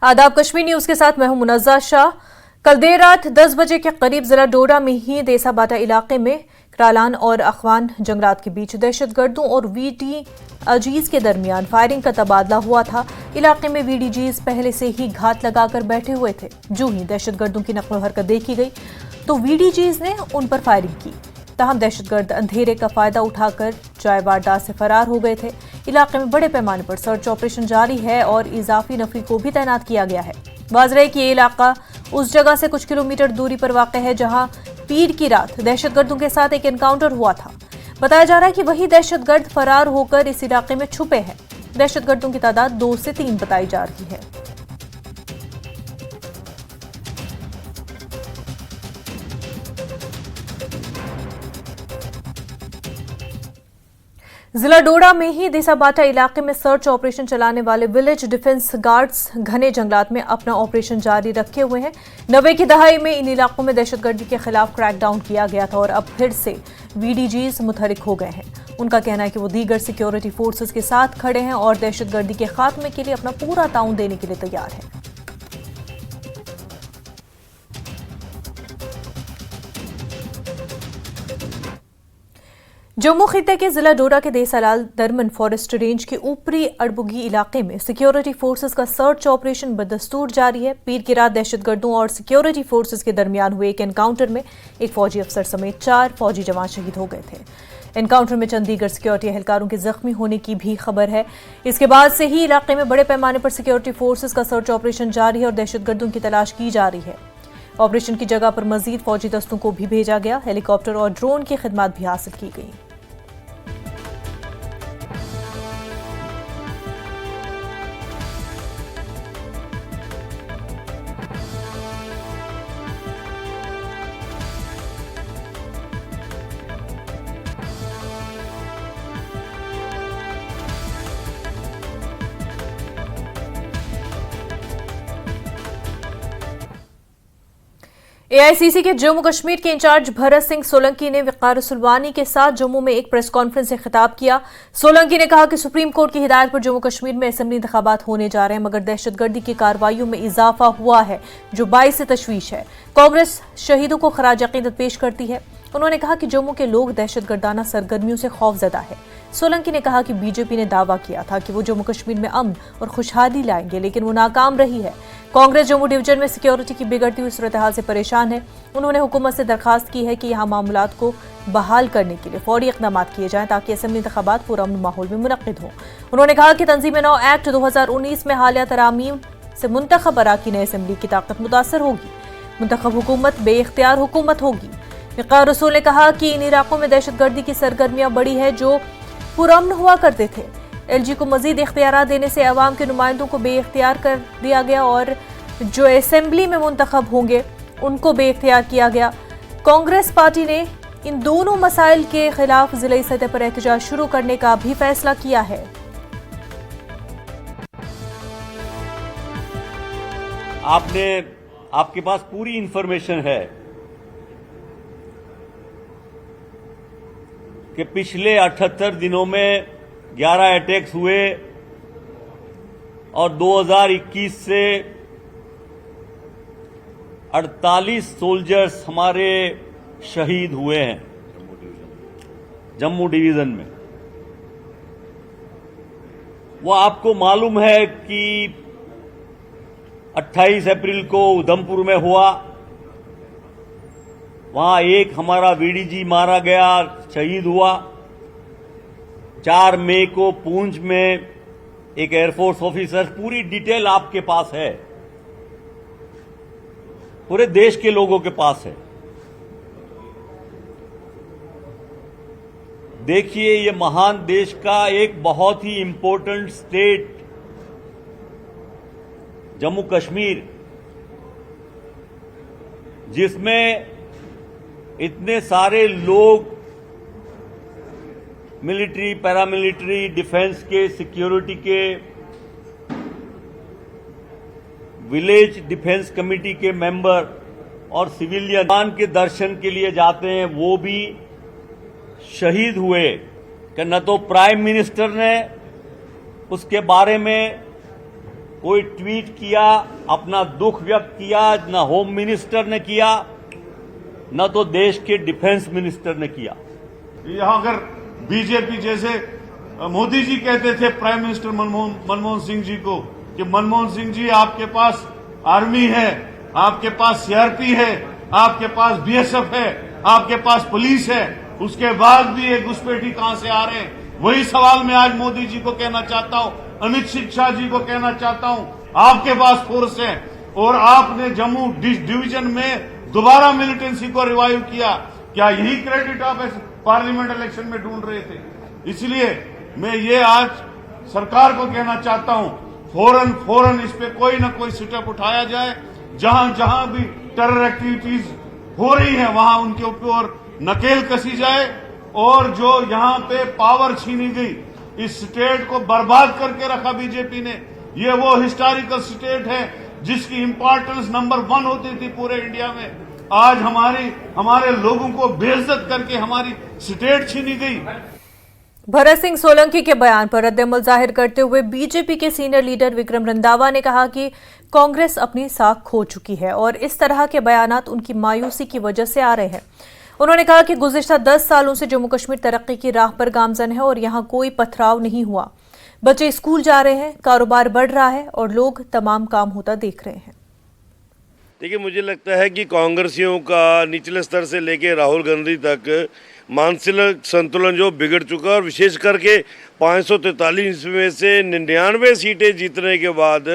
आदाब कश्मीर न्यूज के साथ मैं हूं मुनज़्ज़ा शाह। कल देर रात 10 बजे के करीब जिला डोडा में ही देसा बाटा इलाके में क्रालान और अखवान जंगलात के बीच दहशतगर्दों और वीडी अजीज के दरमियान फायरिंग का तबादला हुआ था। इलाके में वीडीजीज पहले से ही घात लगाकर बैठे हुए थे। जो ही दहशतगर्दों की नक्ल हरकत देखी गई तो वीडीजीज ने उन पर फायरिंग की। तहम दहशतगर्द अंधेरे का फायदा उठाकर जाए वारदात से फरार हो गए थे। इलाके में बड़े पैमाने पर सर्च ऑपरेशन जारी है और इजाफी नफरी को भी तैनात किया गया है। वाज़ रहे कि ये इलाका उस जगह से कुछ किलोमीटर दूरी पर वाक़ है जहां पीर की रात दहशतगर्दों के साथ एक एनकाउंटर हुआ था। बताया जा रहा है कि वही दहशतगर्द फरार होकर इस इलाके में छुपे हैं। दहशतगर्दों की तादाद 2 से 3 बताई जा रही है। जिला डोडा में ही देसा बाटा इलाके में सर्च ऑपरेशन चलाने वाले विलेज डिफेंस गार्ड्स घने जंगलात में अपना ऑपरेशन जारी रखे हुए हैं। 90 की दहाई में इन इलाकों में दहशतगर्दी के खिलाफ क्रैकडाउन किया गया था और अब फिर से वीडीजीज मुतहरिक हो गए हैं। उनका कहना है कि वो दीगर सिक्योरिटी फोर्सेस के साथ खड़े हैं और दहशतगर्दी के खात्मे के लिए अपना पूरा ताउन देने के लिए तैयार है। जम्मू खित्ते के जिला डोडा के देसालाल दरमन फॉरेस्ट रेंज के ऊपरी अड़बुगी इलाके में सिक्योरिटी फोर्सेस का सर्च ऑपरेशन बदस्तूर जारी है। पीर की रात दहशतगर्दों और सिक्योरिटी फोर्सेस के दरमियान हुए एक एनकाउंटर में एक फौजी अफसर समेत 4 फौजी जवान शहीद हो गए थे। एनकाउंटर में चंद दीगर सिक्योरिटी एहलकारों के जख्मी होने की भी खबर है। इसके बाद से ही इलाके में बड़े पैमाने पर सिक्योरिटी फोर्सेस का सर्च ऑपरेशन जारी है और दहशतगर्दों की तलाश की जा रही है। ऑपरेशन की जगह पर मजीद फौजी दस्तों को भी भेजा गया। हेलीकॉप्टर और ड्रोन की खिदमत भी हासिल की गई। एआईसीसी के जम्मू कश्मीर के इंचार्ज भरत सिंह सोलंकी ने वक़ार सुलवानी के साथ जम्मू में एक प्रेस कॉन्फ्रेंस से खिताब किया। सोलंकी ने कहा कि सुप्रीम कोर्ट की हिदायत पर जम्मू कश्मीर में असेंबली इंतखाबात होने जा रहे हैं, मगर दहशतगर्दी की कार्रवाइयों में इजाफा हुआ है जो बाइस तशवीश है। कांग्रेस शहीदों को खराज अकीदत पेश करती है। उन्होंने कहा कि जम्मू के लोग दहशतगर्दाना सरगर्मियों से खौफजदा है। सोलंकी ने कहा कि बीजेपी ने दावा किया था कि वो जम्मू कश्मीर में अमन और खुशहाली लाएंगे, लेकिन वो नाकाम रही है। कांग्रेस जम्मू डिवीजन में सिक्योरिटी की बिगड़ती हुई सूरत हाल से परेशान है। उन्होंने हुकूमत से दरखास्त की है कि यहाँ मामलात को बहाल करने के लिए फौरी इक़दाम किए जाएं ताकि असेंबली इंतखाबात पुरअमन माहौल में मुनक्किद हों। उन्होंने कहा कि तंजीम-ए-नौ एक्ट 2019 में हालिया तरामीम से मुंतखब अराकीन असेंबली की ताकत मुतासर होगी। मुंतखब हुकूमत बेइख्तियार हुकूमत होगी। वक़ार रसूल ने कहा कि इन इलाकों में दहशतगर्दी की सरगर्मियां बढ़ी है जो पुरअमन हुआ करते थे। एलजी को मजीद इख्तियार देने से अवाम के नुमाइंदों को बेइख्तियार कर दिया गया और जो असेंबली में मुंतखब होंगे उनको बेइख्तियार किया गया। कांग्रेस पार्टी ने इन दोनों मसाइल के खिलाफ जिले सतह पर एहतजाज शुरू करने का भी फैसला किया है। आपके पास पूरी इंफॉर्मेशन है कि पिछले 78 दिनों में 11 अटैक्स हुए और 2021 से 48 सोल्जर्स हमारे शहीद हुए हैं जम्मू डिवीजन में। वो आपको मालूम है कि 28 अप्रैल को उधमपुर में हुआ, वहां एक हमारा वीडीजी मारा गया, शहीद हुआ। 4 मई को पूंछ में एक एयरफोर्स ऑफिसर, पूरी डिटेल आपके पास है, पूरे देश के लोगों के पास है। देखिए, ये महान देश का एक बहुत ही इंपॉर्टेंट स्टेट जम्मू कश्मीर, जिसमें इतने सारे लोग मिलिट्री, पैरामिलिट्री, डिफेंस के, सिक्योरिटी के, विलेज डिफेंस कमेटी के मेंबर और सिविलियन के दर्शन के लिए जाते हैं, वो भी शहीद हुए कि न तो प्राइम मिनिस्टर ने उसके बारे में कोई ट्वीट किया, अपना दुख व्यक्त किया, न होम मिनिस्टर ने किया, न तो देश के डिफेंस मिनिस्टर ने किया। यहां अगर बीजेपी जैसे मोदी जी कहते थे प्राइम मिनिस्टर मनमोहन सिंह जी को कि मनमोहन सिंह जी आपके पास आर्मी है, आपके पास सीआरपी है, आपके पास बीएसएफ है, आपके पास पुलिस है, उसके बाद भी ये घुसपैठी कहां से आ रहे हैं? वही सवाल मैं आज मोदी जी को कहना चाहता हूं, अमित शाह जी को कहना चाहता हूं। आपके पास फोर्स है और आपने जम्मू डिवीजन में दोबारा मिलिटेंसी को रिवाइव किया। क्या यही क्रेडिट आप पार्लियामेंट इलेक्शन में ढूंढ रहे थे? इसलिए मैं ये आज सरकार को कहना चाहता हूं, फौरन इस पे कोई न कोई स्टेप उठाया जाए। जहां जहां भी टेरर एक्टिविटीज हो रही है वहां उनके ऊपर नकेल कसी जाए और जो यहां पे पावर छीनी गई, इस स्टेट को बर्बाद करके रखा बीजेपी ने। ये वो हिस्टोरिकल स्टेट है जिसकी इंपॉर्टेंस नंबर 1 होती थी पूरे इंडिया में। आज हमारे लोगों को बेइज्जत करके हमारी स्टेट छीनी गई। भरत सिंह सोलंकी के बयान पर रद्द-ए-अमल जाहिर करते हुए बीजेपी के सीनियर लीडर विक्रम रंधावा ने कहा कि कांग्रेस अपनी साख खो चुकी है और इस तरह के बयानात उनकी मायूसी की वजह से आ रहे हैं। उन्होंने कहा कि गुज़िश्ता 10 सालों से जम्मू कश्मीर तरक्की की राह पर गामजन है और यहाँ कोई पथराव नहीं हुआ। बच्चे स्कूल जा रहे हैं, कारोबार बढ़ रहा है और लोग तमाम काम होता देख रहे हैं। देखिए, मुझे लगता है कि कांग्रेसियों का निचले स्तर से लेकर राहुल गांधी तक मानसिक संतुलन जो बिगड़ चुका है और विशेष करके 543 में से 99 सीटें जीतने के बाद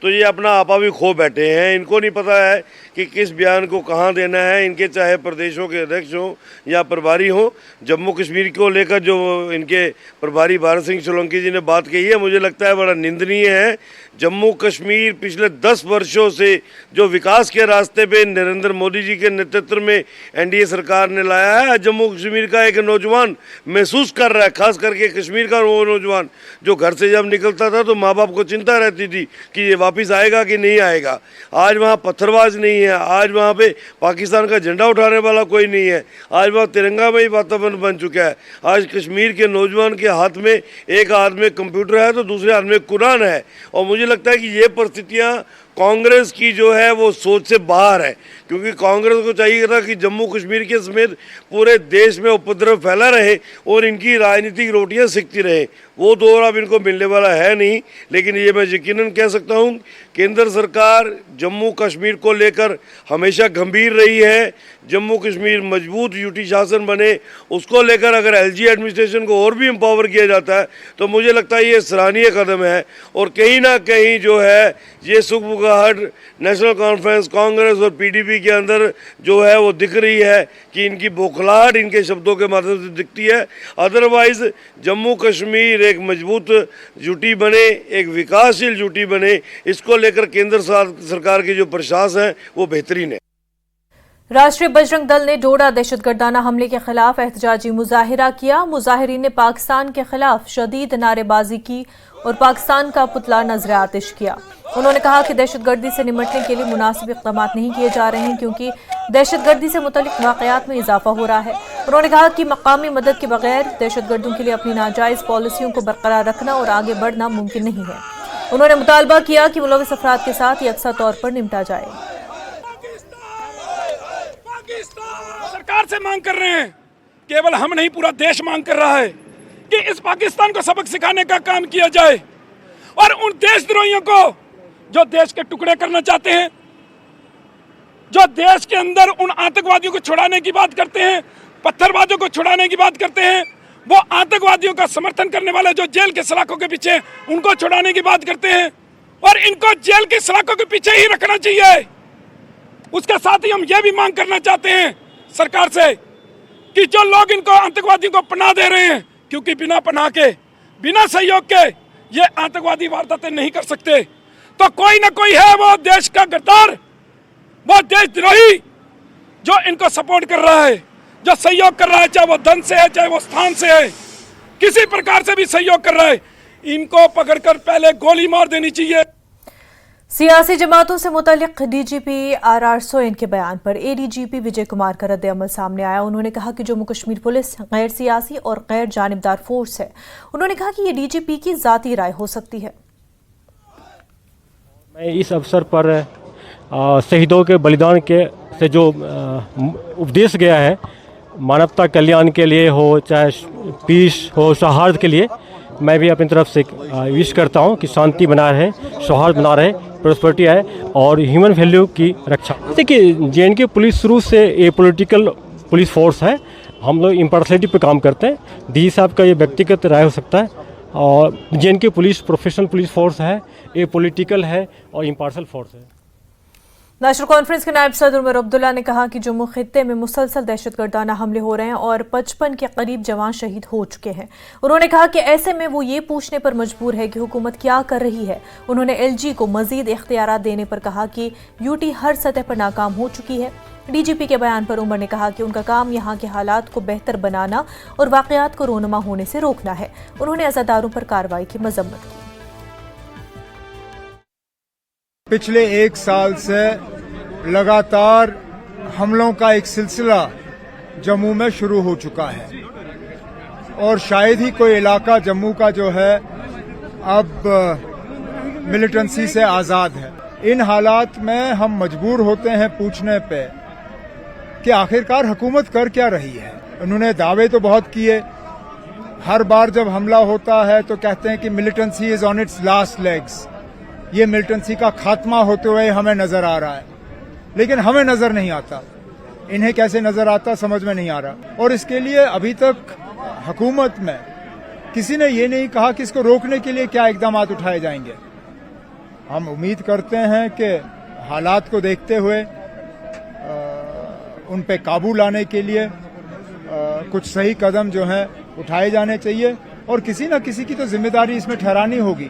तो ये अपना आपा भी खो बैठे हैं। इनको नहीं पता है कि किस बयान को कहाँ देना है। इनके चाहे प्रदेशों के अध्यक्ष हों या प्रभारी हों, जम्मू कश्मीर को लेकर जो इनके प्रभारी भरत सिंह सोलंकी जी ने बात कही है, मुझे लगता है बड़ा निंदनीय है। जम्मू कश्मीर पिछले 10 वर्षों से जो विकास के रास्ते पे नरेंद्र मोदी जी के नेतृत्व में एनडीए सरकार ने लाया है, जम्मू कश्मीर का एक नौजवान महसूस कर रहा है, खास करके कश्मीर का वो नौजवान जो घर से जब निकलता था तो माँ बाप को चिंता रहती थी कि ये वापस आएगा कि नहीं आएगा। आज वहाँ पत्थरबाज नहीं है, आज वहाँ पे पाकिस्तान का झंडा उठाने वाला कोई नहीं है, आज वहाँ तिरंगामयी वातावरण बन चुका है। आज कश्मीर के नौजवान के हाथ में एक हाथ में कंप्यूटर है तो दूसरे हाथ में कुरान है। और मुझे लगता है कि ये परिस्थितियाँ कांग्रेस की जो है वो सोच से बाहर है, क्योंकि कांग्रेस को चाहिए था कि जम्मू कश्मीर के समेत पूरे देश में उपद्रव फैला रहे और इनकी राजनीतिक रोटियां सिकती रहे। वो दौर अब इनको मिलने वाला है नहीं। लेकिन ये मैं यकीनन कह सकता हूँ, केंद्र सरकार जम्मू कश्मीर को लेकर हमेशा गंभीर रही है। जम्मू कश्मीर मजबूत यूटी शासन बने, उसको लेकर अगर एलजी एडमिनिस्ट्रेशन को और भी एम्पावर किया जाता है तो मुझे लगता है ये सराहनीय कदम है। और कहीं ना कहीं जो है ये सुगबुगाहट नेशनल कॉन्फ्रेंस, कांग्रेस और पीडीपी के अंदर जो है वो दिख रही है कि इनकी बौखलाहट इनके शब्दों के माध्यम से दिखती है। अदरवाइज जम्मू कश्मीर एक मजबूत यूटी बने, एक विकासशील यूटी बने, इसको लेकर केंद्र सरकार के जो प्रयास हैं वो बेहतरीन है। राष्ट्रीय बजरंग दल ने डोडा दहशतगर्दाना हमले के खिलाफ एहतजाजी मुजाहिरा किया। मुजाहिरीन ने पाकिस्तान के खिलाफ शदीद नारेबाजी की और पाकिस्तान का पुतला नजर आतिश किया। उन्होंने कहा कि दहशतगर्दी से निपटने के लिए मुनासिब इक़दाम नहीं किए जा रहे हैं क्योंकि दहशतगर्दी से मुतल्लिक़ वाक़यात में इजाफा हो रहा है। उन्होंने कहा कि मकामी मदद के बगैर दहशतगर्दों के लिए अपनी नाजायज़ पॉलिसियों को बरकरार रखना और आगे बढ़ना मुमकिन नहीं है। उन्होंने मुतालबा किया कि मुलविस अफराद के साथ यकसा तौर पर निपटा जाए। सरकार से मांग कर रहे हैं, केवल हम नहीं पूरा देश मांग कर रहा है कि इस पाकिस्तान को सबक सिखाने का काम किया जाए और उन देशद्रोहियों को जो देश के टुकड़े करना चाहते हैं, जो देश के अंदर उन आतंकवादियों को छुड़ाने की बात करते हैं, पत्थरबाजों को छुड़ाने की बात करते हैं, वो आतंकवादियों का समर्थन करने वाले जो जेल के सलाखों के पीछे उनको छुड़ाने की बात करते हैं और इनको जेल की सलाखों के पीछे ही रखना चाहिए। उसके साथ ही हम ये भी मांग करना चाहते हैं सरकार से कि जो लोग इनको आतंकवादियों को पनाह दे रहे हैं, क्योंकि बिना पनाह के, बिना सहयोग के ये आतंकवादी वारदातें नहीं कर सकते, तो कोई ना कोई है वो देश का गद्दार, वो देशद्रोही जो इनको सपोर्ट कर रहा है, जो सहयोग कर रहा है, चाहे वो धन से है, चाहे वो स्थान से है, किसी प्रकार से भी सहयोग कर रहा है, इनको पकड़कर पहले गोली मार देनी चाहिए। सियासी जमातों से मुतल्लिक डीजीपी आर सोयन के बयान पर एडीजीपी विजय कुमार का रद्द-ए-अमल सामने आया। उन्होंने कहा कि जम्मू कश्मीर पुलिस गैर सियासी और गैर जानिबदार फोर्स है। उन्होंने कहा कि ये डीजीपी की जाती राय हो सकती है। मैं इस अवसर पर शहीदों के बलिदान के से जो उपदेश गया है, मानवता कल्याण के लिए हो, चाहे पीस हो, सौहार्द के लिए, मैं भी अपनी तरफ से विश करता हूं कि शांति बना रहे, सौहार्द बना रहे, प्रॉस्पेरिटी आए और ह्यूमन वैल्यू की रक्षा। देखिए, जे.एन.के पुलिस शुरू से ये पॉलिटिकल पुलिस फोर्स है। हम लोग इम्पार्शलिटी पे काम करते हैं। डी साहब का ये व्यक्तिगत राय हो सकता है और जे.एन.के पुलिस प्रोफेशनल पुलिस फोर्स है, ये पॉलिटिकल है और इम्पार्शल फोर्स है। नेशनल कॉन्फ्रेंस के नायब सदर उमर अब्दुल्ला ने कहा कि जम्मू खित्ते में मुसलसल दहशतगर्दाना हमले हो रहे हैं और 55 के करीब जवान शहीद हो चुके हैं। उन्होंने कहा कि ऐसे में वो ये पूछने पर मजबूर है कि हुकूमत क्या कर रही है। उन्होंने एलजी को मजीद इख्तियारात देने पर कहा कि यूटी हर सतह पर नाकाम हो चुकी है। डीजीपी के बयान पर उमर ने कहा कि उनका काम यहाँ के हालात को बेहतर बनाना और वाकयात को रोनुमा होने से रोकना है। उन्होंने अज़ादारों पर कार्रवाई की मजम्मत की। पिछले एक साल से लगातार हमलों का एक सिलसिला जम्मू में शुरू हो चुका है और शायद ही कोई इलाका जम्मू का जो है अब मिलिटेंसी से आज़ाद है। इन हालात में हम मजबूर होते हैं पूछने पे कि आखिरकार हुकूमत कर क्या रही है। उन्होंने दावे तो बहुत किए, हर बार जब हमला होता है तो कहते हैं कि militancy is on it's last legs. ये मिलिटेंसी का खात्मा होते हुए हमें नजर आ रहा है, लेकिन हमें नजर नहीं आता। इन्हें कैसे नजर आता समझ में नहीं आ रहा। और इसके लिए अभी तक हुकूमत में किसी ने ये नहीं कहा कि इसको रोकने के लिए क्या इकदाम उठाए जाएंगे। हम उम्मीद करते हैं कि हालात को देखते हुए उन पे काबू लाने के लिए कुछ सही कदम जो हैं उठाए जाने चाहिए और किसी न किसी की तो जिम्मेदारी इसमें ठहरानी होगी।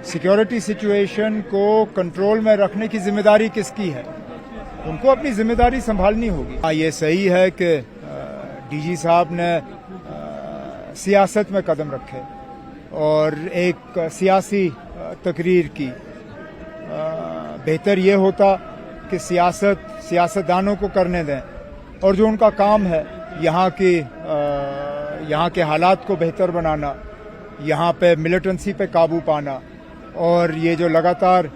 सिक्योरिटी सिचुएशन को कंट्रोल में रखने की जिम्मेदारी किसकी है? उनको अपनी जिम्मेदारी संभालनी होगी। ये सही है कि डीजी साहब ने सियासत में कदम रखे और एक सियासी तकरीर की। बेहतर ये होता कि सियासतदानों को करने दें और जो उनका काम है यहाँ के हालात को बेहतर बनाना, यहाँ पे मिलिटेंसी पे काबू पाना और ये जो लगातार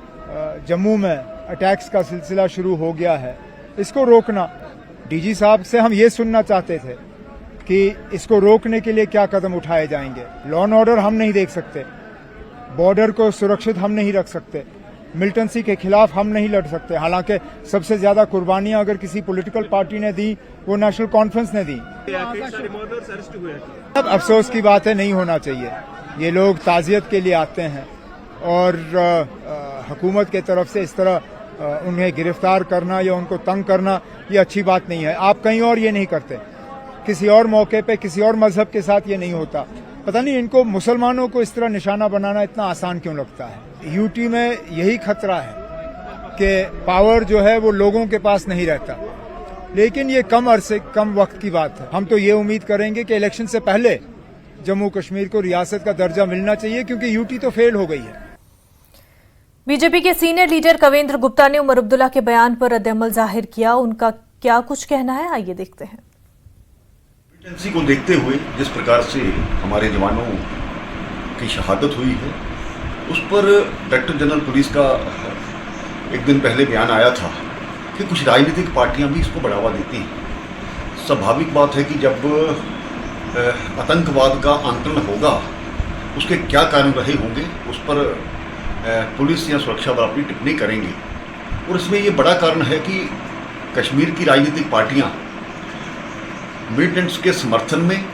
जम्मू में अटैक्स का सिलसिला शुरू हो गया है, इसको रोकना। डीजी साहब से हम ये सुनना चाहते थे कि इसको रोकने के लिए क्या कदम उठाए जाएंगे। लॉ एंड ऑर्डर हम नहीं देख सकते, बॉर्डर को सुरक्षित हम नहीं रख सकते, मिलिटेंसी के खिलाफ हम नहीं लड़ सकते। हालांकि सबसे ज्यादा कुर्बानियां अगर किसी पॉलिटिकल पार्टी ने दी वो नेशनल कॉन्फ्रेंस ने दी। अब अफसोस की बात है, नहीं होना चाहिए। ये लोग ताजियत के लिए आते हैं और हुकूमत के तरफ से इस तरह उन्हें गिरफ्तार करना या उनको तंग करना ये अच्छी बात नहीं है। आप कहीं और ये नहीं करते, किसी और मौके पे किसी और मजहब के साथ ये नहीं होता। पता नहीं इनको मुसलमानों को इस तरह निशाना बनाना इतना आसान क्यों लगता है। यूटी में यही खतरा है कि पावर जो है वो लोगों के पास नहीं रहता, लेकिन ये कम वक्त की बात है। हम तो ये उम्मीद करेंगे कि इलेक्शन से पहले जम्मू कश्मीर को रियासत का दर्जा मिलना चाहिए, क्योंकि यूटी तो फेल हो गई है। बीजेपी के सीनियर लीडर कवेंद्र गुप्ता ने उमर अब्दुल्ला के बयान पर रद्द-ए-अमल जाहिर किया। उनका क्या कुछ कहना है, आइए देखते हैं। मिलिटेंसी को देखते हुए जिस प्रकार से हमारे जवानों की शहादत हुई है, उस पर डायरेक्टर जनरल पुलिस का एक दिन पहले बयान आया था कि कुछ राजनीतिक पार्टियां भी इसको बढ़ावा देती हैं। स्वाभाविक बात है कि जब आतंकवाद का आंकलन होगा, उसके क्या कारण रहे होंगे, उस पर पुलिस या सुरक्षा बल अपनी टिप्पणी करेंगे। और इसमें ये बड़ा कारण है कि कश्मीर की राजनीतिक पार्टियां मिलिटेंट्स के समर्थन में,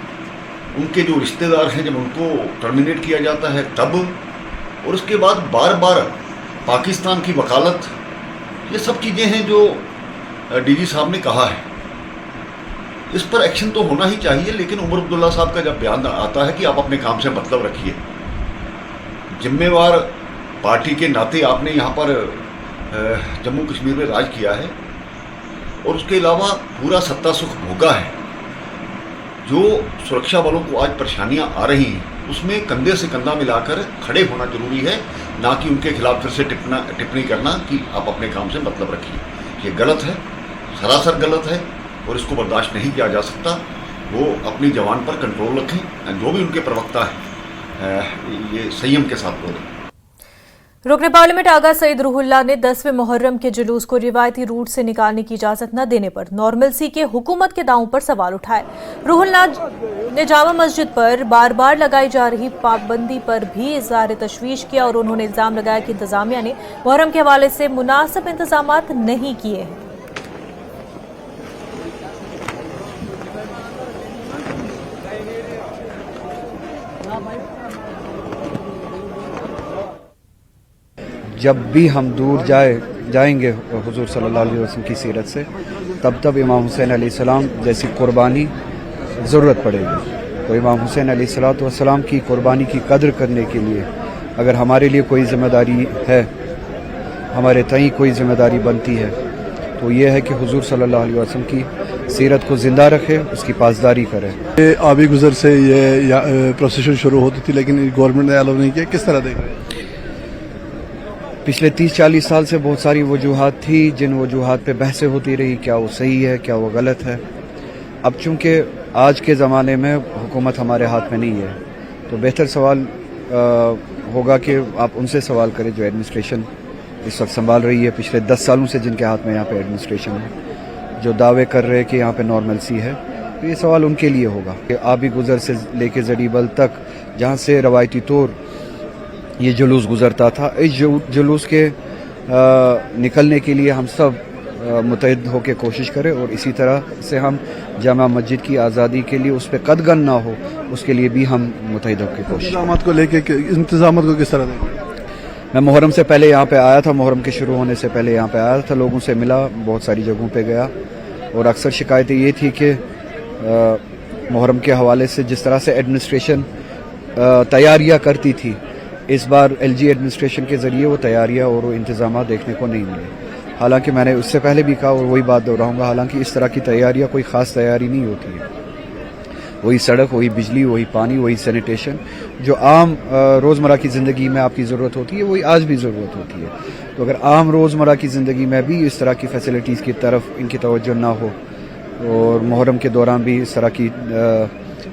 उनके जो रिश्तेदार हैं जब उनको टर्मिनेट किया जाता है तब, और उसके बाद बार बार पाकिस्तान की वकालत, ये सब चीज़ें हैं जो डीजी साहब ने कहा है। इस पर एक्शन तो होना ही चाहिए, लेकिन उमर अब्दुल्ला साहब का जब बयान आता है कि आप अपने काम से मतलब रखिए, जिम्मेवार पार्टी के नाते आपने यहाँ पर जम्मू कश्मीर में राज किया है और उसके अलावा पूरा सत्ता सुख भोगा है। जो सुरक्षा बलों को आज परेशानियाँ आ रही हैं, उसमें कंधे से कंधा मिलाकर खड़े होना जरूरी है, ना कि उनके खिलाफ फिर से टिप्पणी करना कि आप अपने काम से मतलब रखिए। ये गलत है, सरासर गलत है और इसको बर्दाश्त नहीं किया जा सकता। वो अपनी जवान पर कंट्रोल रखें, जो भी उनके प्रवक्ता है ये संयम के साथ बोलें। रुकने पार्लियामेंट आगा सईद रूहुल्लाह ने 10वें मुहर्रम के जुलूस को रिवायती रूट से निकालने की इजाजत न देने पर नॉर्मलसी के हुकूमत के दावों पर सवाल उठाए। रूहुल्लाह ने जामा मस्जिद पर बार बार लगाई जा रही पाबंदी पर भी इज़हार तशवीश किया और उन्होंने इल्जाम लगाया कि इंतजामिया ने मुहर्रम के हवाले से मुनासिब इंतजामात नहीं किए हैं। जब भी हम दूर जाएंगे हुजूर सल्लल्लाहु अलैहि वसल्लम की सीरत से, तब इमाम हुसैन अलैहिस्सलाम जैसी कुर्बानी ज़रूरत पड़ेगी। तो इमाम हुसैन अलैहिस्सलाम की कुर्बानी की कदर करने के लिए अगर हमारे लिए कोई जिम्मेदारी है, हमारे तई कोई जिम्मेदारी बनती है, तो ये है कि हुजूर सल्लल्लाहु अलैहि वसल्लम की सीरत को ज़िंदा रखे, उसकी पासदारी करे। आबी गुजर से ये प्रोसेशन शुरू होती थी, लेकिन गवर्नमेंट ने अलाउ नहीं किया। किस तरह देख रहे हैं? पिछले 30-40 साल से बहुत सारी वजूहात थी, जिन वजूहात पे बहसें होती रही, क्या वो सही है, क्या वो गलत है। अब चूंकि आज के ज़माने में हुकूमत हमारे हाथ में नहीं है, तो बेहतर सवाल होगा कि आप उनसे सवाल करें जो एडमिनिस्ट्रेशन इस वक्त संभाल रही है, पिछले 10 सालों से जिनके हाथ में यहाँ पे एडमिनिस्ट्रेशन है, जो दावे कर रहे हैं कि यहाँ पे नॉर्मलसी है। तो ये सवाल उनके लिए होगा कि आबी गुजर से लेके जड़ीबल तक, जहाँ से रवायती तौर ये जुलूस गुजरता था, इस जुलूस के निकलने के लिए हम सब मुतहद होकर कोशिश करें और इसी तरह से हम जामा मस्जिद की आज़ादी के लिए उस पर कदगन ना हो, उसके लिए भी हम मुतहद होकर कोशिश। इंतजामात को लेके इंतजामात को किस तरह देखें? मैं मुहर्रम से पहले यहाँ पे आया था, मुहर्रम के शुरू होने से पहले यहाँ पे आया था, लोगों से मिला, बहुत सारी जगहों पे गया और अक्सर शिकायतें ये थी कि मुहर्रम के हवाले से जिस तरह से एडमिनिस्ट्रेशन तैयारियाँ करती थी, इस बार एलजी एडमिनिस्ट्रेशन के ज़रिए वो तैयारियाँ और वो इंतज़ाम देखने को नहीं मिले। हालांकि मैंने उससे पहले भी कहा और वही बात दोहराऊंगा, हालांकि इस तरह की तैयारियाँ कोई ख़ास तैयारी नहीं होती है। वही सड़क, वही बिजली, वही पानी, वही सैनिटेशन, जो आम रोज़मर्रा की ज़िंदगी में आपकी ज़रूरत होती है, वही आज भी ज़रूरत होती है। तो अगर आम रोज़मर्रा की ज़िंदगी में भी इस तरह की फैसिलिटीज़ की तरफ इनकी तवज्जो ना हो और मुहर्रम के दौरान भी इस तरह की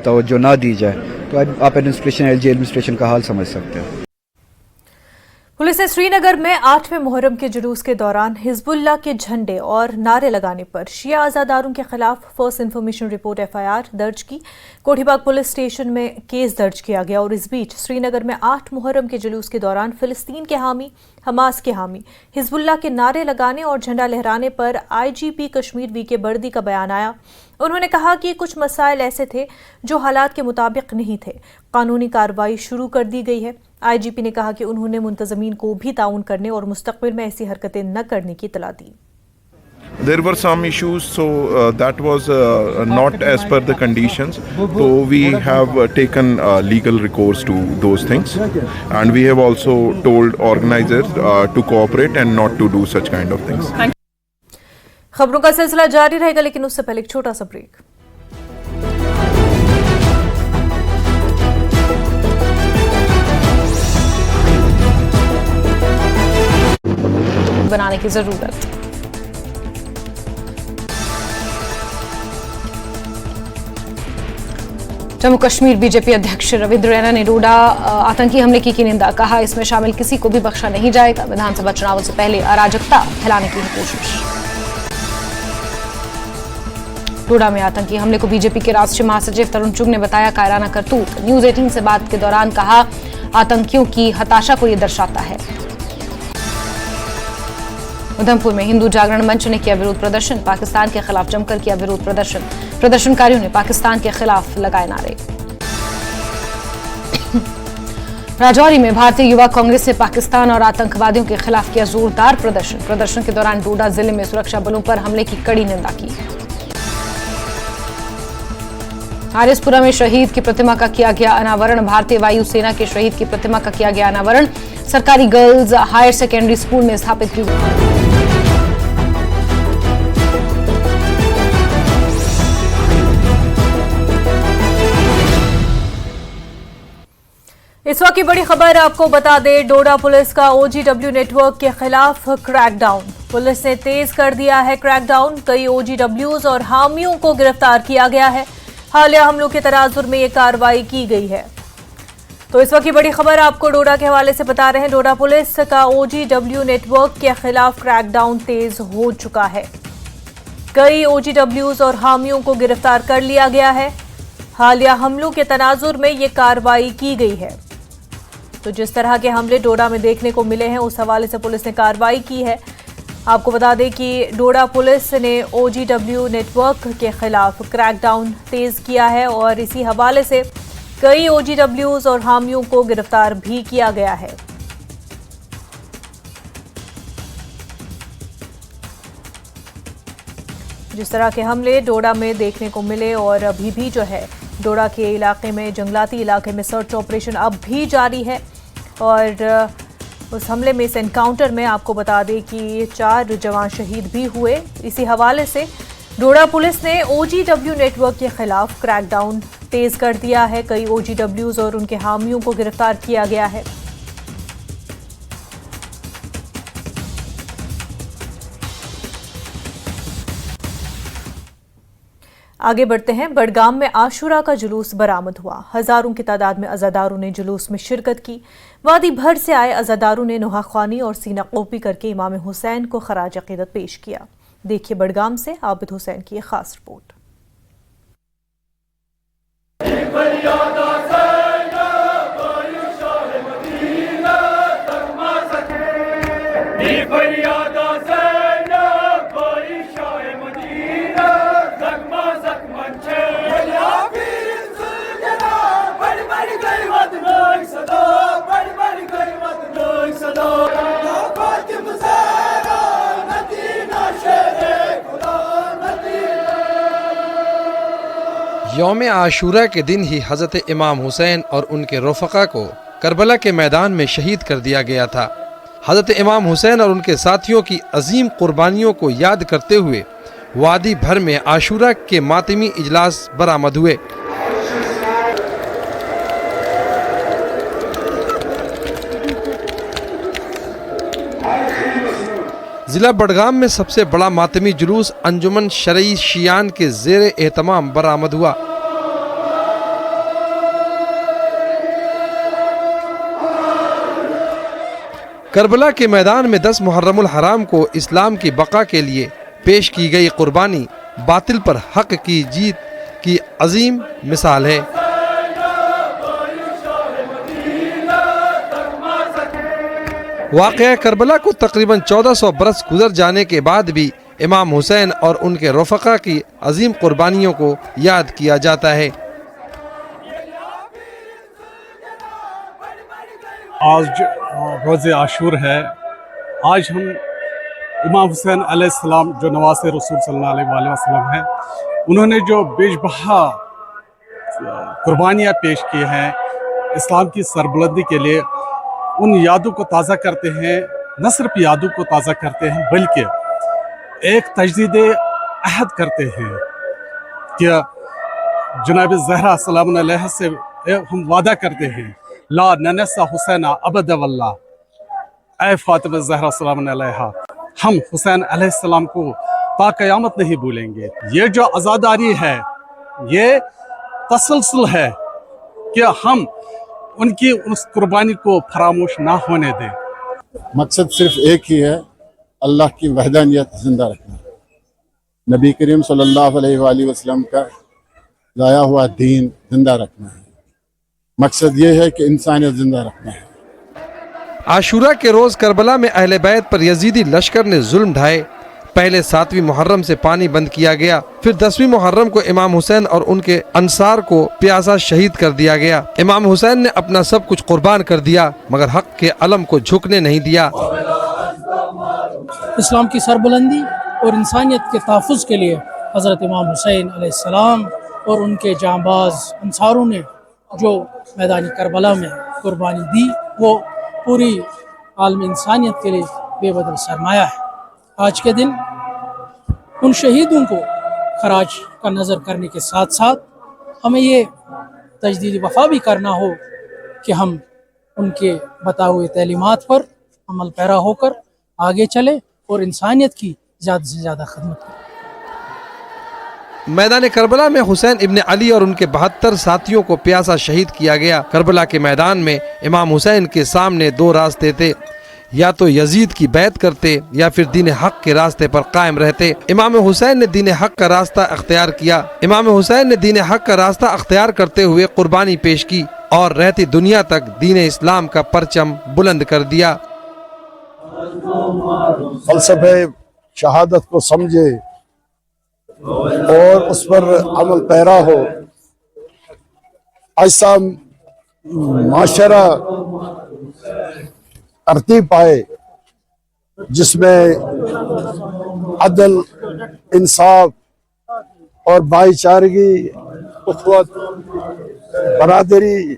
तवज्जो ना दी जाए, तो आप एडमिनिस्ट्रेशन, एलजी एडमिनिस्ट्रेशन का हाल समझ सकते हैं। पुलिस ने श्रीनगर में 8वें मुहर्रम के जुलूस के दौरान हिजबुल्लाह के झंडे और नारे लगाने पर शिया आज़ादारों के खिलाफ फर्स्ट इन्फॉर्मेशन रिपोर्ट FIR दर्ज की। कोठीबाग पुलिस स्टेशन में केस दर्ज किया गया और इस बीच श्रीनगर में 8 मुहर्रम के जुलूस के दौरान फिलिस्तीन के हामी, हमास के हामी, हिजबुल्लाह के नारे लगाने और झंडा लहराने पर IGP कश्मीर VK बर्दी का बयान आया। उन्होंने कहा कि कुछ मसाइल ऐसे थे जो हालात के मुताबिक नहीं थे, कानूनी कार्रवाई शुरू कर दी गई है। IGP ने कहा कि उन्होंने मुंतजमीन को भी ताउन करने और मुस्तकबिल में ऐसी हरकतें न करने की इतला दी। There were some issues, so that was not as per the conditions. So we have taken legal recourse to those things, and we have also told organizers to cooperate and not to do such kind of things. खबरों का सिलसिला जारी रहेगा, लेकिन उससे पहले एक छोटा सा ब्रेक। बनाने की जरूरत। जम्मू कश्मीर बीजेपी अध्यक्ष रविंद्र रैना ने डोडा आतंकी हमले की निंदा, कहा इसमें शामिल किसी को भी बख्शा नहीं जाएगा। विधानसभा चुनावों से पहले अराजकता फैलाने की कोशिश। डोडा में आतंकी हमले को बीजेपी के राष्ट्रीय महासचिव तरुण चुग ने बताया कायराना करतूत। न्यूज 18 से बात के दौरान कहा आतंकियों की हताशा को यह दर्शाता है। उधमपुर में हिंदू जागरण मंच ने किया विरोध प्रदर्शन, पाकिस्तान के खिलाफ जमकर किया विरोध प्रदर्शन। प्रदर्शनकारियों ने पाकिस्तान के खिलाफ लगाए नारे। राजौरी में भारतीय युवा कांग्रेस ने पाकिस्तान और आतंकवादियों के खिलाफ किया जोरदार प्रदर्शन। प्रदर्शन के दौरान डोडा जिले में सुरक्षा बलों पर हमले की कड़ी निंदा की। आरएसपुरा में शहीद की प्रतिमा का किया गया अनावरण। भारतीय वायु सेना के शहीद की प्रतिमा का किया गया अनावरण। सरकारी गर्ल्स हायर सेकेंडरी स्कूल में स्थापित की गई। इस वक्त की बड़ी खबर आपको बता दें, डोडा पुलिस का OGW नेटवर्क के खिलाफ क्रैकडाउन। पुलिस ने तेज कर दिया है क्रैकडाउन। कई OGWs और हामियों को गिरफ्तार किया गया है। हालिया हमलों के तनाजुर में ये कार्रवाई की गई है। तो इस वक्त की बड़ी खबर आपको डोडा के हवाले से बता रहे हैं। डोडा पुलिस का OGW नेटवर्क के खिलाफ क्रैकडाउन तेज हो चुका है। कई OGWs और हामियों को गिरफ्तार कर लिया गया है। हालिया हमलों के तनाजुर में ये कार्रवाई की गई है। तो जिस तरह के हमले डोडा में देखने को मिले हैं, उस हवाले से पुलिस ने कार्रवाई की है। आपको बता दें कि डोडा पुलिस ने OGW नेटवर्क के खिलाफ क्रैकडाउन तेज किया है और इसी हवाले से कई OGWs और हामियों को गिरफ्तार भी किया गया है। जिस तरह के हमले डोडा में देखने को मिले और अभी भी जो है डोडा के इलाके में, जंगलाती इलाके में सर्च ऑपरेशन अब भी जारी है। और उस हमले में, इस एनकाउंटर में आपको बता दें कि 4 जवान शहीद भी हुए। इसी हवाले से डोडा पुलिस ने OGW नेटवर्क के खिलाफ क्रैकडाउन तेज कर दिया है। कई OGWs और उनके हामियों को गिरफ्तार किया गया है। आगे बढ़ते हैं। बडगाम में आशुरा का जुलूस बरामद हुआ। हजारों की तादाद में अज़ादारों ने जुलूस में शिरकत की। वादी भर से आए अज़ादारों ने नोहाख्वानी और सीना कोपी करके इमाम हुसैन को खराज अकीदत पेश किया। देखिए बडगाम से आबिद हुसैन की एक खास रिपोर्ट। यौम आशूरा के दिन ही हज़रत इमाम हुसैन और उनके रफ़क़ा को करबला के मैदान में शहीद कर दिया गया था। हज़रत इमाम हुसैन और उनके साथियों की अजीम कुर्बानियों को याद करते हुए वादी भर में आशूरा के मातमी इजलास बरामद हुए। जिला बडगाम में सबसे बड़ा मातमी जुलूस अंजुमन शरई शियान के ज़ेर एहतमाम बरामद हुआ। करबला के मैदान में 10 मुहर्रमुल हराम को इस्लाम की बका के लिए पेश की गई कुर्बानी बातिल पर हक की जीत की अजीम मिसाल है। वाक़या करबला को तकरीबन 1400 बरस गुजर जाने के बाद भी इमाम हुसैन और उनके रफ़क़ा की अजीम कुर्बानियों को याद किया जाता है। आज रोज़े आशूर है। आज हम इमाम हुसैन अलैहिस्सलाम जो नवासे रसूल सल्लल्लाहु अलैहि वसल्लम हैं, उन्होंने जो बेजबहा कुर्बानियाँ पेश की हैं इस्लाम की सरबुलंदी के लिए, उन यादों को ताज़ा करते हैं। न सिर्फ यादों को ताज़ा करते हैं बल्कि एक तजदीद अहद करते हैं कि जनाब ज़हरा सलाम अलैहा से हम वादा करते हैं, ला ननसा हुसैना अबद वल्ला, ऐ फातिमा ज़हरा सलाम अलैहा, हम हुसैन अलैहिस्सलाम को ता क़यामत नहीं भूलेंगे। ये जो आज़ादारी है, ये तसलसल है कि हम उनकी उस कुर्बानी को फरामोश ना होने दें। मकसद सिर्फ एक ही है, अल्लाह की वहदानियत जिंदा रखना, नबी करीम सल्लल्लाहु अलैहि वसल्लम का लाया हुआ दीन जिंदा रखना है। मकसद ये है कि इंसानियत जिंदा रखना है। आशूरा के रोज़ करबला में अहले बैत पर यजीदी लश्कर ने जुल्म ढाए। पहले 7वीं मुहर्रम से पानी बंद किया गया, फिर 10वीं मुहर्रम को इमाम हुसैन और उनके अंसार को प्यासा शहीद कर दिया गया। इमाम हुसैन ने अपना सब कुछ कुर्बान कर दिया, मगर हक के अलम को झुकने नहीं दिया। इस्लाम की सरबुलंदी और इंसानियत के तहफ़्फ़ुज़ के लिए हज़रत इमाम हुसैन अलैहिस्सलाम और उनके जांबाज अंसारों ने जो मैदानी करबला में कुर्बानी दी, वो पूरी आलम इंसानियत के लिए बेबदल सरमाया है। आज के दिन उन शहीदों को खराज का नज़र करने के साथ साथ हमें ये तजदीद वफ़ा भी करना हो कि हम उनके बताए हुए तालीमात पर अमल पैरा होकर आगे चले और इंसानियत की ज़्यादा से ज़्यादा खिदमत करें। मैदान करबला में हुसैन इब्न अली और उनके 72 साथियों को प्यासा शहीद किया गया। करबला के मैदान में इमाम हुसैन के सामने दो रास्ते थे, या तो यजीद की बैत करते या फिर दीन हक के रास्ते पर कायम रहते। इमाम हुसैन ने दीन हक का रास्ता अख्तियार किया। इमाम हुसैन ने दीन हक का रास्ता अख्तियार करते हुए कुर्बानी पेश की और रहती दुनिया तक दीन इस्लाम का परचम बुलंद कर दिया। फलसफे शहादत को समझे और उस पर अमल पैरा हो, ऐसा माशरा तरतीब पाए जिसमें अदल, इंसाफ और भाईचारगी, उखवत, बरादरी,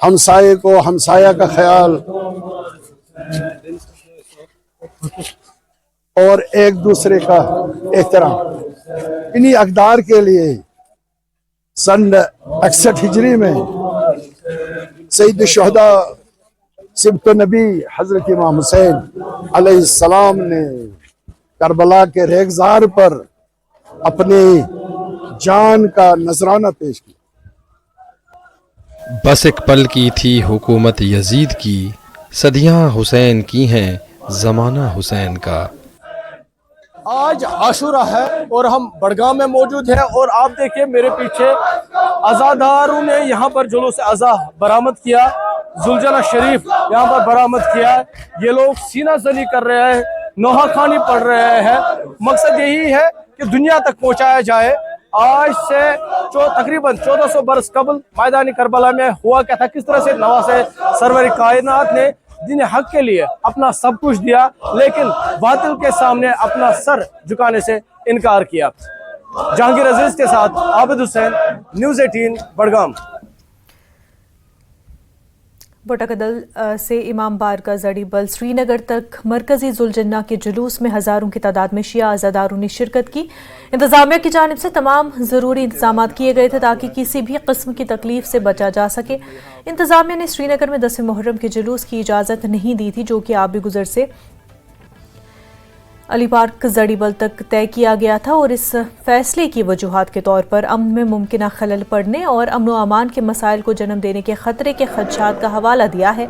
हमसाये को हमसाया का ख्याल और एक दूसरे का एहतराम। इन्हीं अक़दार के लिए सन 61 हिजरी में सईद शुहदा सिब्त नबी हजरत इमाम हुसैन अलैहिस्सलाम ने करबला के रेगजार पर अपनी जान का नजराना पेश किया। बस एक पल की थी हुकूमत यजीद की, सदियां हुसैन की हैं जमाना हुसैन का। आज आशूरा है और हम बड़गाम में मौजूद हैं और आप देखिए मेरे पीछे अज़ादारों ने यहाँ पर जुलूस अज़ा बरामद किया, जुलझना शरीफ यहाँ पर बरामद किया है। ये लोग सीना जली कर रहे हैं, नोहा खानी पढ़ रहे हैं। मकसद यही है कि दुनिया तक पहुँचाया जाए। आज से तकरीबन 1400 बरस कबल मैदानी करबला में हुआ क्या था, किस तरह से नवासे सरवर कायनात ने दीन हक के लिए अपना सब कुछ दिया, लेकिन बातिल के सामने अपना सर झुकाने से इनकार किया। जहांगीर अजीज के साथ आबिद हुसैन, न्यूज़ 18 बड़गाम। बोटाकदल से इमाम बारगाह जड़ीबल श्रीनगर तक मरकजी जुलजन्ना के जुलूस में हज़ारों की तादाद में शिया अज़ादारों ने शिरकत की। इंतज़ामिया की जानिब से तमाम ज़रूरी इंतजाम किए गए थे ताकि किसी भी किस्म की तकलीफ से बचा जा सके। इंतज़ामिया ने श्रीनगर में 10वें मुहर्रम के जुलूस की इजाज़त नहीं दी थी, जो कि आबी गुजर से अली पार्क जड़ीबल तक तय किया गया था, और इस फैसले की वजूहात के तौर पर अमन में मुमकिन खलल पड़ने और अमन व अमान के मसाइल को जन्म देने के खतरे के खदशात का हवाला दिया है।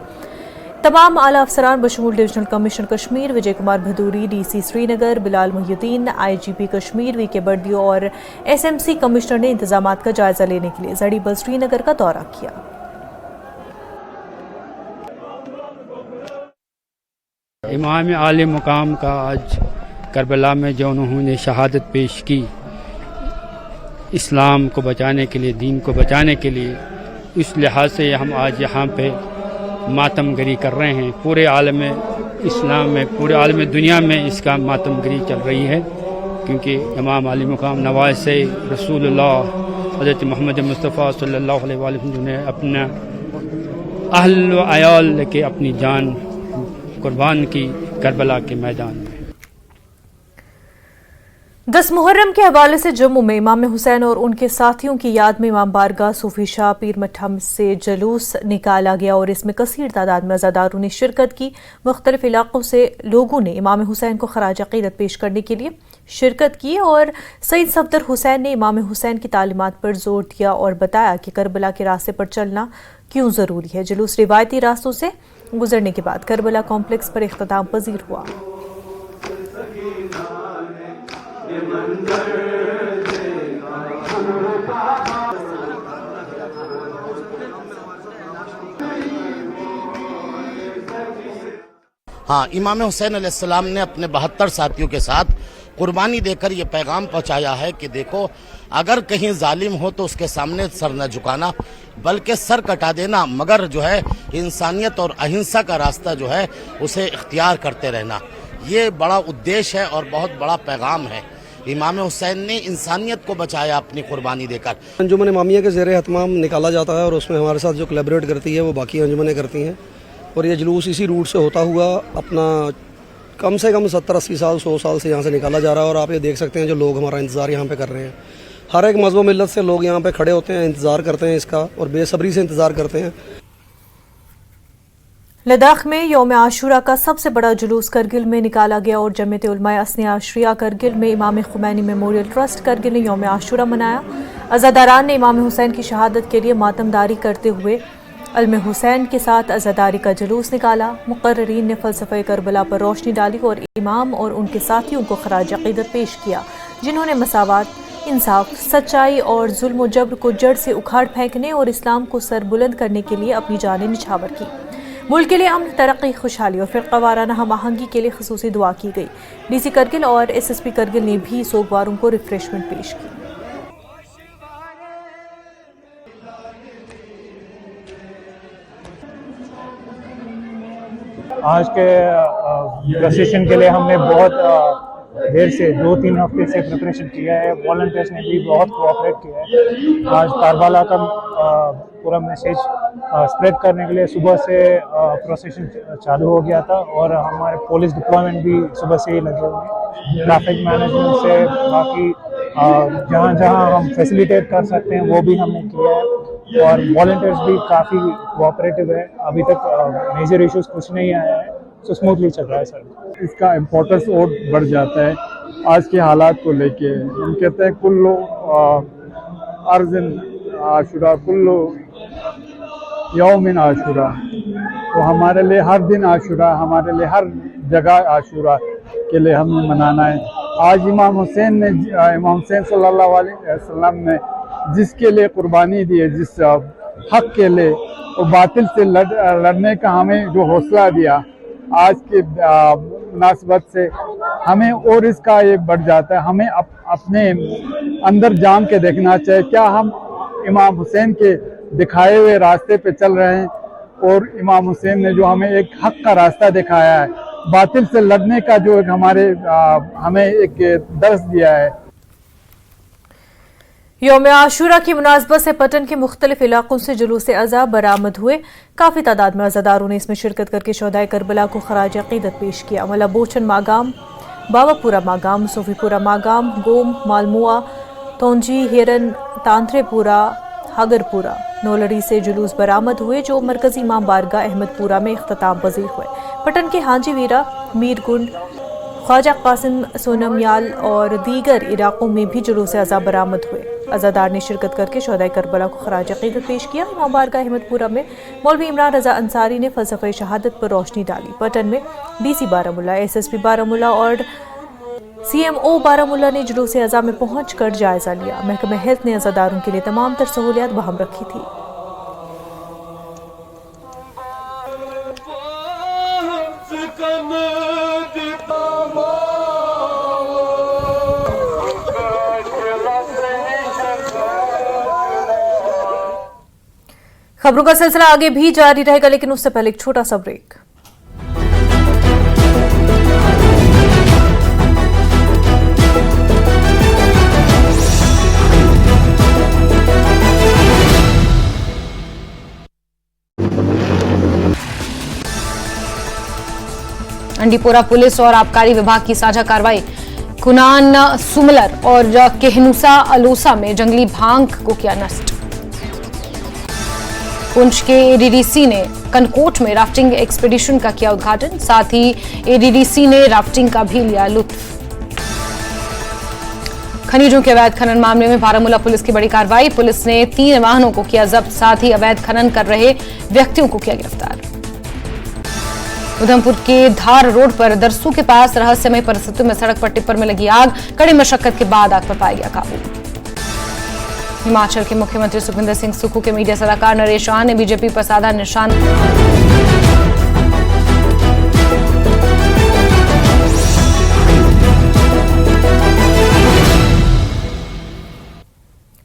तमाम आला अफसरान बशमूल divisional commissioner Kashmir Vijay Kumar Bhaduri, DC Srinagar Bilal Mohiuddin, IGP Kashmir VK Birdi और SMC कमिश्नर ने इंतजामात का जायजा लेने के लिए जड़ीबल श्रीनगर का दौरा किया। इमाम आले मुकाम का आज करबला में जो उन्होंने शहादत पेश की, इस्लाम को बचाने के लिए, दीन को बचाने के लिए, इस लिहाज से हम आज यहाँ पे मातमगरी कर रहे हैं। पूरे आलम इस्लाम में, पूरे आलम दुनिया में इसका मातमगरी चल रही है, क्योंकि इमाम आले मुकाम नवासे रसूलुल्लाह हज़रत मोहम्मद मुस्तफ़ा सल्लल्लाहु अलैहि वसल्लम ने अपना अहल व अयाल लेके अपनी जान कुर्बान की करबला के मैदान में। 10 मुहर्रम के हवाले से जम्मू में इमाम हुसैन और उनके साथियों की याद में इमाम बारगाह सूफी शाह पीर मठा से जुलूस निकाला गया और इसमें कसीर तादाद में अज़ादारों ने शिरकत की। मुख्तलिफ इलाकों से लोगों ने इमाम हुसैन को खराज अक़ीदत पेश करने के लिए शिरकत की और सईद सफदर हुसैन ने इमाम हुसैन की तालीमात पर जोर दिया और बताया कि करबला के रास्ते पर चलना क्यों ज़रूरी है। जुलूस रिवायती रास्तों से गुजरने के बाद करबला कॉम्प्लेक्स पर इख्तिताम पजीर हुआ। हाँ, इमाम हुसैन अलैहिस्सलाम ने अपने 72 साथियों के साथ कुर्बानी देकर ये पैगाम पहुंचाया है कि देखो, अगर कहीं जालिम हो तो उसके सामने सर न झुकाना बल्कि सर कटा देना, मगर जो है इंसानियत और अहिंसा का रास्ता जो है उसे इख्तियार करते रहना। ये बड़ा उद्देश्य है और बहुत बड़ा पैगाम है। इमाम हुसैन ने इंसानियत को बचाया अपनी कुर्बानी देकर। अंजुमन इमामिया के ज़ेरे हतमाम निकाला जाता है और उसमें हमारे साथ जो कोलैबोरेट करती है वो बाकी अंजुमनें करती हैं, और ये जुलूस इसी रूट से होता हुआ अपना कम से कम 70-80 साल 100 साल से यहाँ से निकाला जा रहा है। और आप ये देख सकते हैं जो लोग हमारा इंतज़ार यहाँ पे कर रहे हैं, हर एक मज़हब मिल्लत से लोग यहाँ पे खड़े होते हैं, इंतज़ार करते हैं इसका और बेसब्री से इंतज़ार करते हैं। लद्दाख में यौम आशूरा का सबसे बड़ा जुलूस करगिल में निकाला गया और जमीयत उलमाए असनिया आशरिया करगिल में इमाम खुमैनी मेमोरियल ट्रस्ट करगिल ने यौम आशूरा मनाया। अज़ादारान ने इमाम हुसैन की शहादत के लिए मातमदारी करते हुए अलम हुसैन के साथ अज़ादारी का जुलूस निकाला। मुक़र्रिरीन ने फ़लसफ़े करबला पर रोशनी डाली और इमाम और उनके साथियों को खराज अक़ीदत पेश किया, जिन्होंने मसावात, इंसाफ, सच्चाई और जुल्म व जबर को जड़ से उखाड़ फेंकने और इस्लाम को सरबुलंद करने के लिए अपनी जानें निछावर की। मुल्क के लिए अमन, तरक्की, खुशहाली और फ़िरक़ा वाराना हम आहंगी के लिए ख़ुसूसी दुआ की गई। DC करगिल और SSP करगिल ने भी सोगवारों को रिफ्रेशमेंट पेश की। आज के प्रोसेशन के लिए हमने बहुत देर से 2-3 हफ्ते से प्रिपरेशन किया है। वॉलंटियर्स ने भी बहुत कोऑपरेट किया है। आज कारबला का पूरा मैसेज स्प्रेड करने के लिए सुबह से प्रोसेशन चालू हो गया था और हमारे पुलिस डिप्लॉयमेंट भी सुबह से ही लगे हुए हैं। ट्रैफिक मैनेजमेंट से बाकी जहाँ जहाँ हम फैसिलिटेट कर सकते हैं वो भी हमने किया है और वॉलंटियर्स भी काफ़ी कोऑपरेटिव है। अभी तक मेजर इश्यूज कुछ नहीं आया है, तो स्मूथली चल रहा है सर। इसका इम्पोर्टेंस और बढ़ जाता है आज के हालात को लेके। हम कहते हैं कुल्लो अर्ज़िन आशुरा, कुल्लो यौमिन आशुरा, तो हमारे लिए हर दिन आशुरा, हमारे लिए हर जगह आशुरा के लिए हमें मनाना है। आज इमाम हुसैन सल्लल्लाहु अलैहि वसल्लम ने जिसके लिए कुर्बानी दी है, जिस हक के लिए और बातिल से लड़ने का हमें जो हौसला दिया, आज के मुनासिबत से हमें और इसका ये बढ़ जाता है। हमें अपने अंदर जान के देखना चाहिए, क्या हम इमाम हुसैन के दिखाए हुए रास्ते पे चल रहे हैं और इमाम हुसैन ने जो हमें एक हक का रास्ता दिखाया है, बातिल से लड़ने का जो हमें एक दर्स दिया है। यौम आशूरा की मुनासबत से पटन के मुख्तलिफ इलाकों से जुलूस अज़ा बरामद हुए। काफ़ी तादाद में अज़ादारों ने इसमें शिरकत करके शोहदाए करबला को खराज अक़ीदत पेश किया। मला बोचन मागाम, बाबापुरा मागाम, सूफीपुरा मागाम, गोम, मालमुआ, तोंजी, हिरन, तांत्रेपुरा, हगरपुरा, नोलड़ी से जुलूस बरामद हुए जो मरकजी इमाम बारगाह अहमदपुरा में इख्तिताम पजीर हुए। पटन के हाजी वीरा, मीरगुंड, ख्वाजा कासिम सोनमयाल और दीगर इलाकों में भी जुलूस अज़ा बरामद हुए। अज़ादार ने शिरकत करके शोहदाए करबला को खराज अक़ीदत पेश किया। इमाम बारगाह अहमदपुरा में मौलवी इमरान रज़ा अंसारी ने फ़लसफ़े शहादत पर रोशनी डाली। पटन में DC बारामुल्ला, SSP बारामुल्ला और CMO बारामुल्ला ने जुलूस अज़ा में पहुँच कर जायज़ा लिया। महकमा हेल्थ ने अज़ादारों के लिए तमाम तर सहूलियात बहाल रखी थी। खबरों का सिलसिला आगे भी जारी रहेगा, लेकिन उससे पहले एक छोटा सा ब्रेक। अंडीपोरा पुलिस और आबकारी विभाग की साझा कार्रवाई। कुनान सुमलर और केहनुसा अलोसा में जंगली भांग को किया नष्ट। पुंछ के ADDC ने कनकोट में राफ्टिंग एक्सपीडिशन का किया उद्घाटन। साथ ही ADDC ने राफ्टिंग का भी लिया लुत्फ। खनिजों के अवैध खनन मामले में बारामूला पुलिस की बड़ी कार्रवाई। पुलिस ने 3 वाहनों को किया जब्त, साथ ही अवैध खनन कर रहे व्यक्तियों को किया गिरफ्तार। उधमपुर के धार रोड पर दरसू के पास रहस्यमय परिस्थितियों में सड़क पर टिप्पर में लगी आग। कड़ी मशक्कत के बाद आग पर पाया गया काबू। हिमाचल के मुख्यमंत्री सुखविंदर सिंह सुक्खू के मीडिया सलाहकार नरेश राणा ने बीजेपी पर साधा निशान।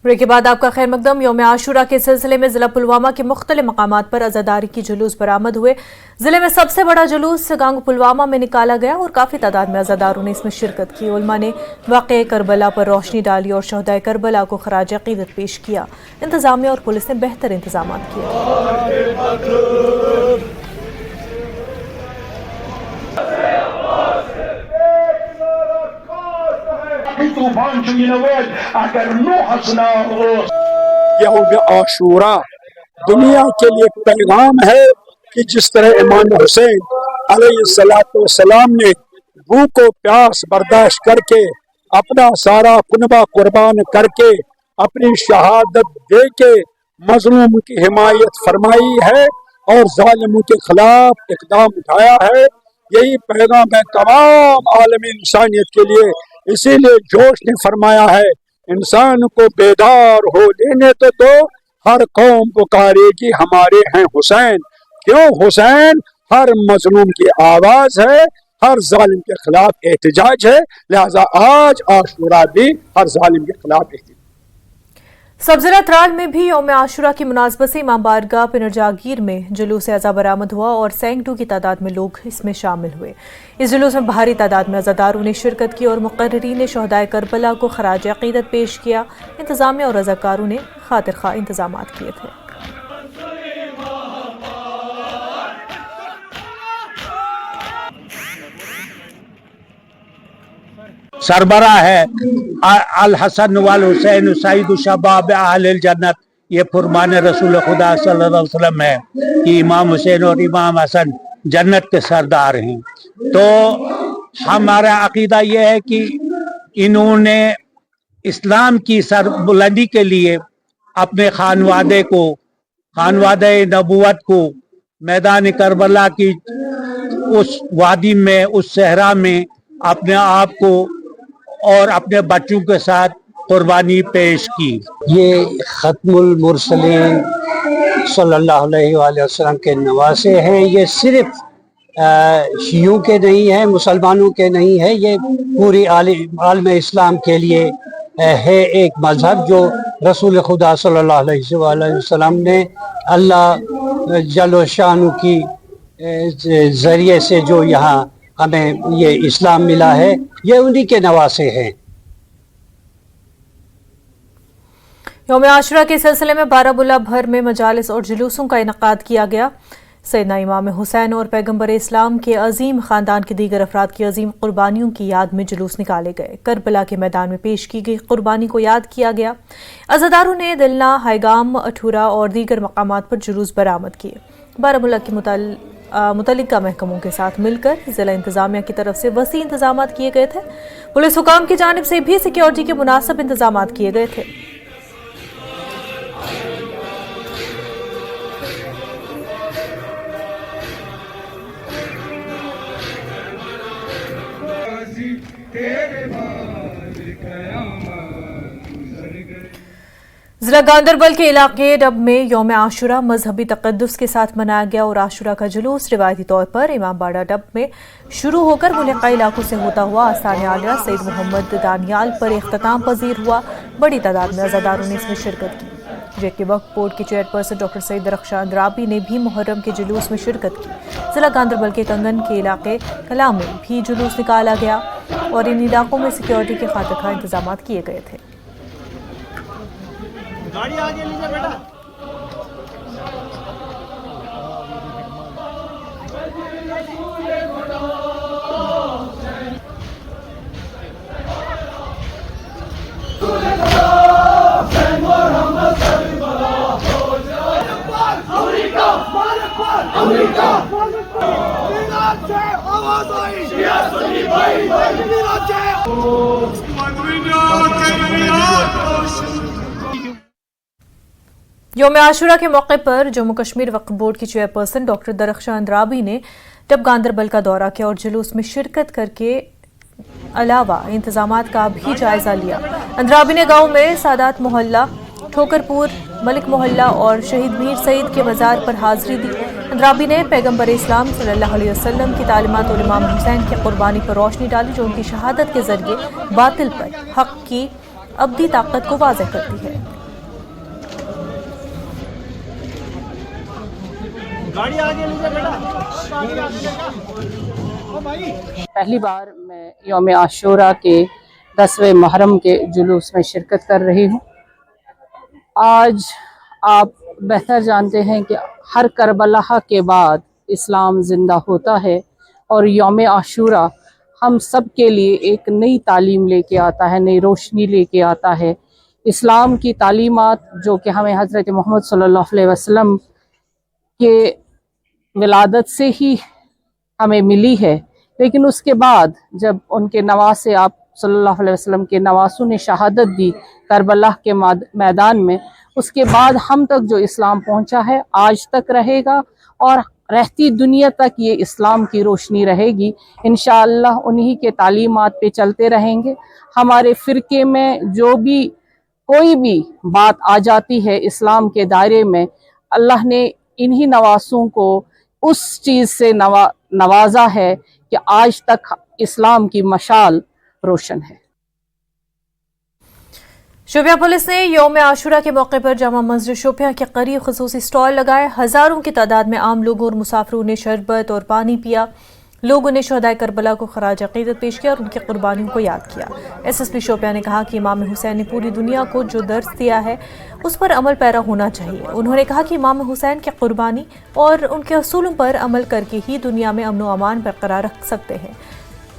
ब्रेक के बाद आपका खैर मकदम। यौम आशूरा के सिलसिले में जिला पुलवामा के मुख्तलिफ मकामात पर अज़ादारी की जुलूस बरामद हुए। जिले में सबसे बड़ा जुलूस गांग पुलवामा में निकाला गया और काफ़ी तादाद में अज़ादारों ने इसमें शिरकत की। उलमा ने वाक़े करबला पर रोशनी डाली और शहदाए करबला को खराज अक़ीदत पेश किया। इंतज़ामिया और पुलिस ने बेहतर इंतजाम किए। यौम आशूरा दुनिया के लिए पैगाम है कि जिस तरह इमाम हुसैन अलैहिस्सलाम ने भूख और प्यास बर्दाश्त करके अपना सारा कुनबा कुर्बान करके अपनी शहादत दे के मजलूम की हिमायत फरमाई है और जालिमों के खिलाफ इकदाम उठाया है। यही पैगाम है तमाम आलमी इंसानियत के लिए। इसीलिए जोश ने फरमाया है, इंसान को बेदार हो लेने तो दो, हर कौम पुकारेगी हमारे हैं हुसैन। क्यों? हुसैन हर मजलूम की आवाज है, हर जालिम के खिलाफ एहतजाज है। लिहाजा आज आशूरा भी हर जालिम के खिलाफ एहतजाज। सब्ज़रा त्राल में भी यौम आशूरा की मुनासबत से इमाम बारगाह पिनर जागीर में जुलूस अज़ा बरामद हुआ और सैकड़ों की तादाद में लोग इसमें शामिल हुए। इस जुलूस में भारी तादाद में अज़ादारों ने शिरकत की और मुक़र्रिरीन शहदाए करबला को खराज अक़ीदत पेश किया। इंतज़ामिया और रज़ाकारों ने खातिर खा इंतजाम किए थे। सरबरा है अल हसन वल हुसैन सईद शबाब अहल जन्नत, ये फरमान रसूल खुदा सल्लल्लाहु अलैहि वसल्लम है कि इमाम हुसैन और इमाम हसन जन्नत के सरदार हैं। तो हमारा अकीदा ये है कि इन्होंने इस्लाम की सरबुलंदी के लिए अपने खानवादे को, खानवादे नबूवत को मैदान करबला की उस वादी में, उस सहरा में अपने आप को और अपने बच्चों के साथ कुर्बानी पेश की। ये खत्मुल मुरसलीन सल्लल्लाहु अलैहि वसल्लम के नवासे हैं। ये सिर्फ शियों के नहीं है, मुसलमानों के नहीं है, ये पूरी आलम इस्लाम के लिए है एक मजहब जो रसूल खुदा सल्लल्लाहु अलैहि वसल्लम ने अल्लाह जल्ल शान की ज़रिए से जो यहाँ हमें ये इस्लाम मिला है, ये उन्हीं के नवासे हैं। यौम आशूरा के सिलसिले में बारामुल्ला भर में मजालिस और जुलूसों का इनकाद किया गया। सैयदना इमाम हुसैन और पैगम्बर इस्लाम के अजीम ख़ानदान के दीगर अफराद की अजीम कुर्बानियों की याद में जुलूस निकाले गए। करबला के मैदान में पेश की गई कुर्बानी को याद किया गया। अज़ादारों ने दिलना, हैगाम, अठूरा और दीगर मकामात पर जुलूस बरामद किए। बारामुल्ला के मुतल्लिका महकमों के साथ मिलकर जिला इंतजामिया की तरफ से वसी इंतजाम किए गए थे। पुलिस हुकाम की जानिब से भी सिक्योरिटी के मुनासिब इंतजाम किए गए थे। जिला गांदरबल के इलाके डब में यौम आशूरा मजहबी तकद्दुस के साथ मनाया गया और आशूरा का जुलूस रिवायती तौर पर इमाम बाड़ा डब में शुरू होकर मुल्का इलाकों से होता हुआ आस्थान आलिया सैयद मोहम्मद दानियाल पर इख्तिताम पजीर हुआ। बड़ी तादाद में अज़ादारों ने इसमें शिरकत की। जेके वक्फ बोर्ड के चेयरपर्सन डॉक्टर सईद दरख्शान अंद्राबी ने भी मुहर्रम के जुलूस में शिरकत की। जिला गांदरबल के कंगन के इलाके कलाम में भी जुलूस निकाला गया और इन इलाकों में सिक्योरिटी के खातिर खा इंतजाम किए गए थे। गाड़ी आगे लीजिए बेटा। यौम आशूरा के मौके पर जम्मू कश्मीर वक्फ बोर्ड की चेयरपर्सन डॉक्टर दरख्शान अंद्राबी ने डब गांदरबल का दौरा किया और जुलूस में शिरकत करके अलावा इंतजामात का भी जायजा लिया। अंद्राबी ने गांव में सादात मोहल्ला, ठोकरपुर, मलिक मोहल्ला और शहीद मीर सईद के बाजार पर हाजिरी दी। अंद्राबी ने पैगम्बर इस्लाम सल्लल्लाहु अलैहि वसल्लम की तालीमात और इमाम हुसैन की कुर्बानी पर रोशनी डाली, जो उनकी शहादत के जरिए बातिल पर हक की अब्दी ताकत को वाज़ेह करती है। गाड़ी आगे लीजिए बेटा। पहली बार मैं यौम आशूरा के 10वें मुहर्रम के जुलूस में शिरकत कर रही हूँ। आज आप बेहतर जानते हैं कि हर करबला के बाद इस्लाम ज़िंदा होता है और यौम आशूरा हम सब के लिए एक नई तालीम लेके आता है, नई रोशनी लेके आता है। इस्लाम की तालीमात जो कि हमें हज़रत मोहम्मद सल्लल्लाहु अलैहि वसल्लम के विलादत से ही हमें मिली है, लेकिन उसके बाद जब उनके नवासे आप सल्लल्लाहु अलैहि वसल्लम के नवासों ने शहादत दी करबला के मैदान में, उसके बाद हम तक जो इस्लाम पहुंचा है आज तक रहेगा और रहती दुनिया तक ये इस्लाम की रोशनी रहेगी। इंशाअल्लाह उन्हीं के तालीमात पे चलते रहेंगे। हमारे फ़िरके में जो भी कोई भी बात आ जाती है इस्लाम के दायरे में, अल्लाह ने इन्हीं नवासों को उस चीज़ से नवाजा है कि आज तक इस्लाम की मशाल रोशन है। शोपियां पुलिस ने यौम आशुरा के मौके पर जामा मस्जिद शोपियां के करीब खुसूसी स्टॉल लगाए। हजारों की तादाद में आम लोगों और मुसाफिरों ने शरबत और पानी पिया। लोगों ने शहदाए करबला को खराज अकीदत पेश किया और उनकी कुर्बानियों को याद किया। SSP शोपियां ने कहा कि इमाम हुसैन ने पूरी दुनिया को जो दर्स दिया है उस पर अमल पैरा होना चाहिए। उन्होंने कहा कि इमाम हुसैन की कुर्बानी और उनके असूलों पर अमल करके ही दुनिया में अमन व अमान बरकरार रख सकते हैं।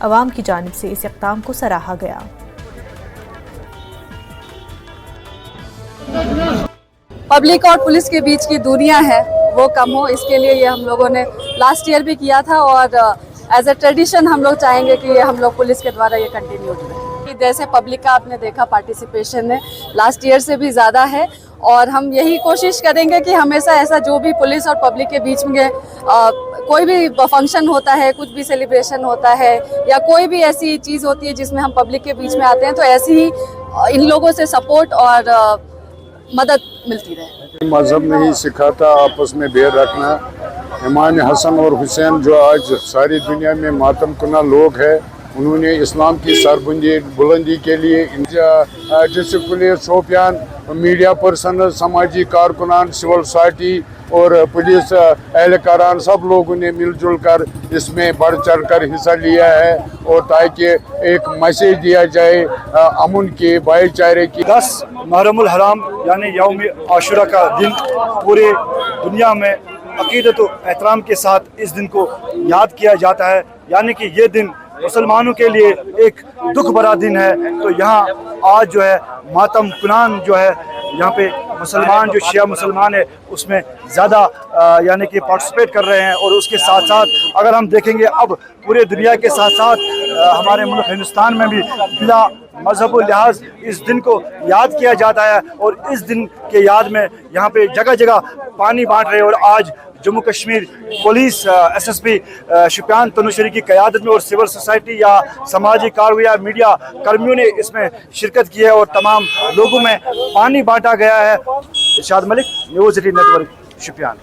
अवाम की जानिब से इस इक़दाम को सराहा गया। पब्लिक और पुलिस के बीच की दूरियां है वो कम हो, इसके लिए ये हम लोगों ने लास्ट ईयर भी किया था और एज ए ट्रेडिशन हम लोग चाहेंगे कि ये हम लोग पुलिस के द्वारा ये कंटिन्यू करें। जैसे पब्लिक का आपने देखा पार्टिसिपेशन है लास्ट ईयर से भी ज़्यादा है और हम यही कोशिश करेंगे कि हमेशा ऐसा जो भी पुलिस और पब्लिक के बीच में कोई भी फंक्शन होता है, कुछ भी सेलिब्रेशन होता है या कोई भी ऐसी चीज़ होती है जिसमें हम पब्लिक के बीच में आते हैं, तो ऐसी ही इन लोगों से सपोर्ट और मदद मिलती रहे। मजहब नहीं सिखाता आपस में बैर रखना। इमाम हसन और हुसैन जो आज सारी दुनिया में मातम कुना लोग हैं, उन्होंने इस्लाम की बुलंदी के लिए district police Shopian, media person, समाजी कारकुनान, सिविल सोसाइटी और पुलिस एहलकारान सब लोगों ने मिलजुल कर इसमें बढ़ चढ़ कर हिस्सा लिया है और ताकि एक मैसेज दिया जाए अमन के, भाईचारे की। 10 मुहर्रमुल हराम यानी यौम आशुरा का दिन पूरे दुनिया में अकीदत व एहतराम के साथ इस दिन को याद किया जाता है, यानी कि ये दिन मुसलमानों के लिए एक दुख भरा दिन है। तो यहाँ आज जो है मातम कुनान जो है यहाँ पे मुसलमान जो शिया मुसलमान है उसमें ज़्यादा यानी कि पार्टिसिपेट कर रहे हैं और उसके साथ साथ अगर हम देखेंगे अब पूरे दुनिया के साथ साथ हमारे मुल्क हिंदुस्तान में भी बिला मजहब लिहाज इस दिन को याद किया जाता है और इस दिन के याद में यहाँ पे जगह जगह पानी बांट रहे हैं। और आज जम्मू कश्मीर पुलिस SSP शुपियान तनुश्री की क़यादत में और सिविल सोसाइटी या समाजी कारकुन या मीडिया कर्मियों ने इसमें शिरकत की है और तमाम लोगों में पानी बांटा गया है। इरशाद मलिक, न्यूज़ 18 नेटवर्क, शुपियान।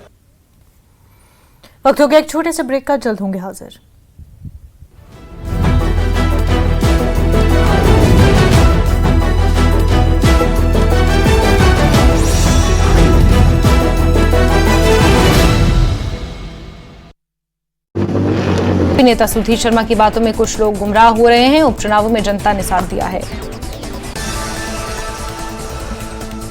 वक्त हो गया एक छोटे से ब्रेक का, जल्द होंगे हाजिर। नेता सुधीर शर्मा की बातों में कुछ लोग गुमराह हो रहे हैं। उपचुनावों में जनता ने साथ दिया है।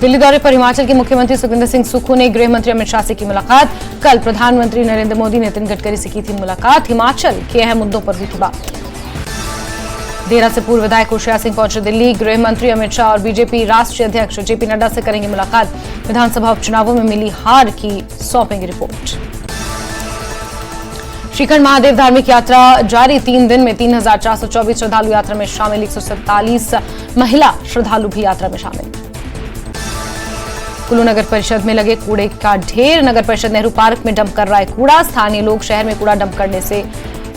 दिल्ली दौरे पर हिमाचल के मुख्यमंत्री सुखविंदर सिंह सुक्खू ने गृह मंत्री अमित शाह से की मुलाकात। कल प्रधानमंत्री नरेंद्र मोदी ने नितिन गडकरी से की थी मुलाकात। हिमाचल के अहम मुद्दों पर हुई थी बात। देरा से पूर्व विधायक होशियार सिंह पहुंचे दिल्ली। गृह मंत्री अमित शाह और बीजेपी राष्ट्रीय अध्यक्ष जेपी नड्डा से करेंगे मुलाकात। विधानसभा उपचुनावों में मिली हार की सौंपेंगे रिपोर्ट। श्रीखंड महादेव धार्मिक यात्रा जारी, 3 दिन में 3424 श्रद्धालु यात्रा में शामिल। 147 महिला श्रद्धालु भी यात्रा में शामिल। कुल्लू नगर परिषद में लगे कूड़े का ढेर। नगर परिषद नेहरू पार्क में डंप कर रहा है कूड़ा। स्थानीय लोग शहर में कूड़ा डंप करने से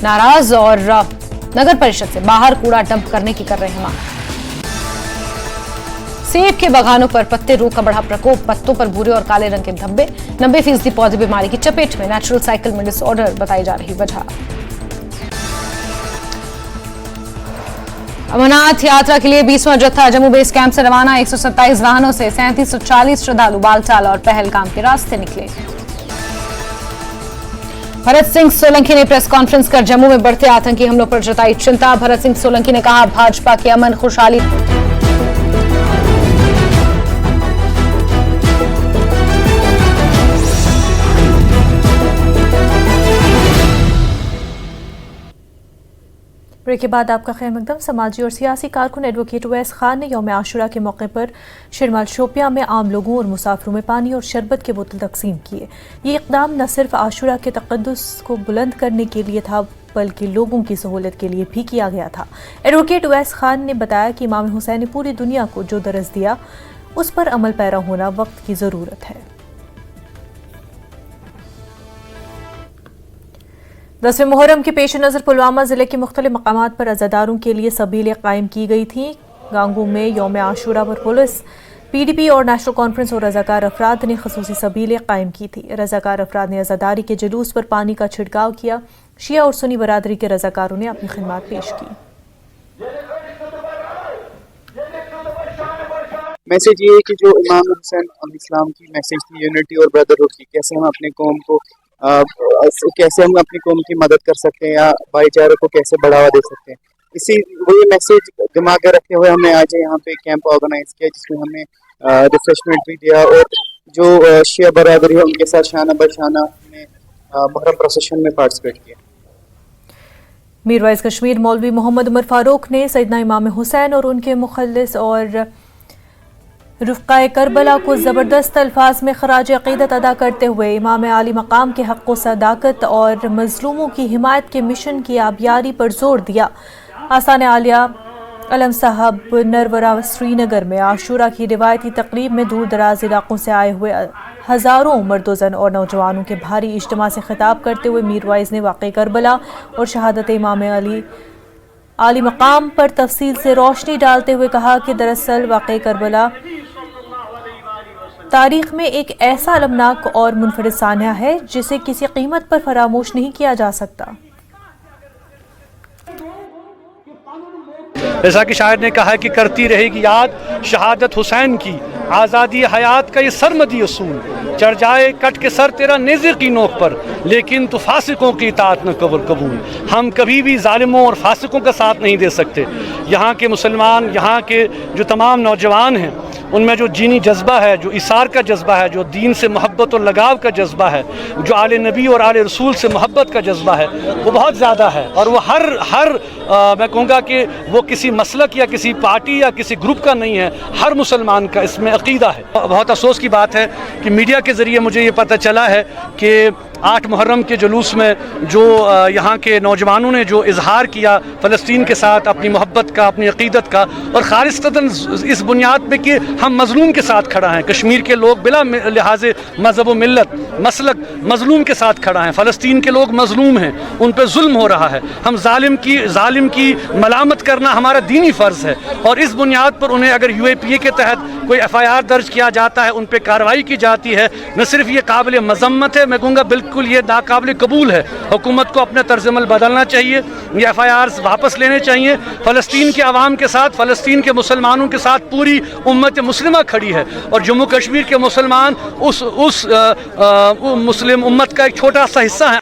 नाराज और नगर परिषद से बाहर कूड़ा डंप करने की कर रहे हैं मांग। सेब के बागानों पर पत्ते रोग का बढ़ा प्रकोप। पत्तों पर भूरे और काले रंग के धब्बे। 90% पौधे बीमारी की चपेट में। नेचुरल साइकिल में डिसऑर्डर बताई जा रही वजह। अमरनाथ यात्रा के लिए 20वां जत्था जम्मू बेस कैंप से रवाना। 127 वाहनों से 3740 श्रद्धालु बालटाल और पहलगाम के रास्ते निकले। भरत सिंह सोलंकी ने प्रेस कॉन्फ्रेंस कर जम्मू में बढ़ते आतंकी हमलों पर जताई चिंता। भरत सिंह सोलंकी ने कहा, भाजपा के अमन खुशहाली ब्रेक के बाद आपका खैर मकदम। समाजी और सियासी कारकुन एडवोकेट उवैस खान ने यौम आशुरा के मौके पर शिरमाल शोपियां में आम लोगों और मुसाफिरों में पानी और शरबत के बोतल तकसीम किए। ये इकदाम न सिर्फ आशुरा के तक़द्दुस को बुलंद करने के लिए था बल्कि लोगों की सहूलत के लिए भी किया गया था। एडवोकेट उवैस खान ने बताया कि इमाम हुसैन ने पूरी दुनिया को जो दरस दिया उस पर अमल पैरा होना वक्त की ज़रूरत है। 10वें मुहर्रम के पेश नज़र पुलवामा ज़िले के मुख्तलिफ मकामात पर अज़ादारों के लिए सबीलें कायम की गई थीं। गांगू में यौम आशुरा पर पुलिस, PDP और नेशनल कॉन्फ्रेंस और रज़ाकार अफराद ने खसूसी सबीलें कायम की थी। रज़ाकार अफराद ने अज़ादारी के जुलूस पर पानी का छिड़काव किया। शिया और सुन्नी बरादरी के रज़ाकारों ने अपनी खिदमत पेश की। मैसेज ये है कि जो इमाम हुसैन अलैहिस्सलाम की मैसेज थी यूनिटी और ब्रदरहुड की, कैसे हम अपनी कौम को की मदद कर सकते हैं या भाईचारे को कैसे बढ़ावा दे सकते हैं, इसी वही मैसेज दिमाग में रखते हुए हमने आज यहाँ पे कैंप ऑर्गेनाइज किया जिसमें हमने रिफ्रेशमेंट भी दिया और जो शिया बरादरी है उनके साथ शाना बशाना हमने मुहर्रम प्रोसेशन में पार्टिसिपेट किया। मीरवाइज कश्मीर मौलवी मोहम्मद उमर फारूक ने सैयदना इमाम हुसैन और उनके मुखल्लिस और रुफ़क़ाए करबला को ज़बरदस्त अल्फाज में खराज अक़ीदत अदा करते हुए इमाम आली मकाम के हक़ व सदाकत और मज़लूमों की हिमायत के मिशन की आबियारी पर जोर दिया। आसान आलिया अलम साहब नरवरा श्रीनगर में आशूरा की रिवायती तकरीब में दूर दराज इलाकों से आए हुए हज़ारों मर्दोज़न और नौजवानों के भारी इज्तिमा से खिताब करते हुए मीरवाइज़ ने वाक़े करबला और शहादत इमाम आली मकाम पर तफसील से रोशनी डालते हुए कहा कि दरअसल वाक़े करबला तारीख में एक ऐसा अलमनाक और मुनफरिद सान्या है जिसे किसी कीमत पर फरामोश नहीं किया जा सकता। जैसा कि शायर ने कहा कि करती रहेगी याद शहादत हुसैन की, आज़ादी हयात का ये सरमदी उसूल, चढ़ जाए कट के सर तेरा नेज़े की नोक पर, लेकिन तो फासिकों की इताअत न कबूल। हम कभी भी जालिमों और फासिकों का साथ नहीं दे सकते। यहाँ के मुसलमान, यहाँ के जो तमाम नौजवान हैं उनमें जो दीनी जज्बा है, जो इसार का जज्बा है, जो दीन से मोहब्बत और लगाव का जज्बा है, जो आले नबी और आले रसूल से मोहब्बत का जज्बा है, वो बहुत ज़्यादा है। और वो हर मैं कहूँगा कि वो किसी मसलक या किसी पार्टी या किसी ग्रुप का नहीं है, हर मुसलमान का इसमें अक़ीदा है। बहुत अफसोस की बात है कि मीडिया के ज़रिए मुझे ये पता चला है कि 8 मुहर्रम के जुलूस में जो यहाँ के नौजवानों ने जो इजहार किया फ़लस्तीन के साथ अपनी मोहब्बत का, अपनी अक़ीदत का, और ख़ालिस्तन इस बुनियाद पे कि हम मज़लूम के साथ खड़ा हैं, कश्मीर के लोग बिला लिहाज मज़हब व मिल्लत मसलक मज़लूम के साथ खड़ा हैं, फ़लस्तीन के लोग मज़लूम हैं, उन पर जुल्म हो रहा है। हम जालिम की मलामत करना हमारा दीनी फ़र्ज़ है और इस बुनियाद पर उन्हें अगर UAPA के तहत कोई FIR दर्ज किया जाता है, उन पर कार्रवाई की जाती है, न सिर्फ ये काबिल मज़म्मत है, मैं कहूँगा बिल्कुल ये नाकाबिल कबूल है। हुकूमत को अपने तर्ज अमल बदलना चाहिए, ये FIRs वापस लेने चाहिए। फ़लस्तीन के अवाम के साथ, फ़लस्तीन के मुसलमानों के साथ पूरी उम्मत मुस्लिमा खड़ी है और जम्मू कश्मीर के मुसलमान उस मुस्लिम उम्मत का एक छोटा सा हिस्सा है।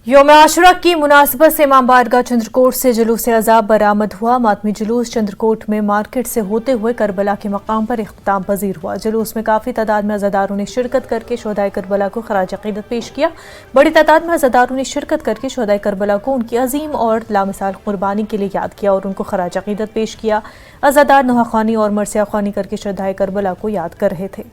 यौम आशुरा की मुनासिबत से इमाम बारगाह चंद्रकोट से जुलूस अज़ाब बरामद हुआ। मातमी जुलूस चंद्रकोट में मार्केट से होते हुए करबला के मकाम पर इख्तिताम पजीर हुआ। जुलूस में काफ़ी तादाद में अज़ादारों ने शिरकत करके शोहदाए करबला को खराज अक़ीदत पेश किया। बड़ी तादाद में अज़ादारों ने शिरकत करके शोहदाए करबला को उनकी अजीम और लामिसाल कुर्बानी के लिए याद किया और उनको खराज अक़ीदत पेश किया। अज़ादार नोहाख़्वानी और मरसिया ख़्वानी करके शोहदाए करबला को याद कर रहे थे।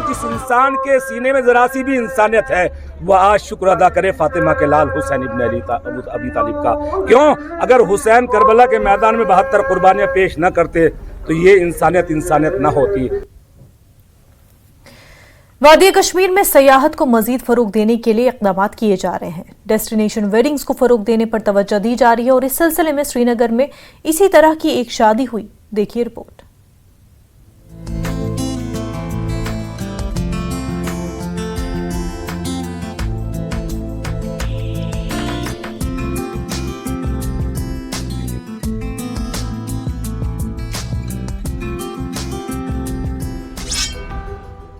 जिस इंसान के सीने में जरा सी भी इंसानियत है वह आज शुक्र अदा करे फातिमा के लाल हुसैन इब्न अबी तालिब का। क्यों? अगर हुसैन करबला के मैदान में 72 कुर्बानियां पेश न करते तो ये इंसानियत न होती। वादी कश्मीर में सयाहत को मजीद फरोग देने के लिए इक़दाम किए जा रहे हैं। डेस्टिनेशन वेडिंग्स को फरोग देने पर तवज्जो दी जा रही है और इस सिलसिले में श्रीनगर में इसी तरह की एक शादी हुई। देखिए रिपोर्ट।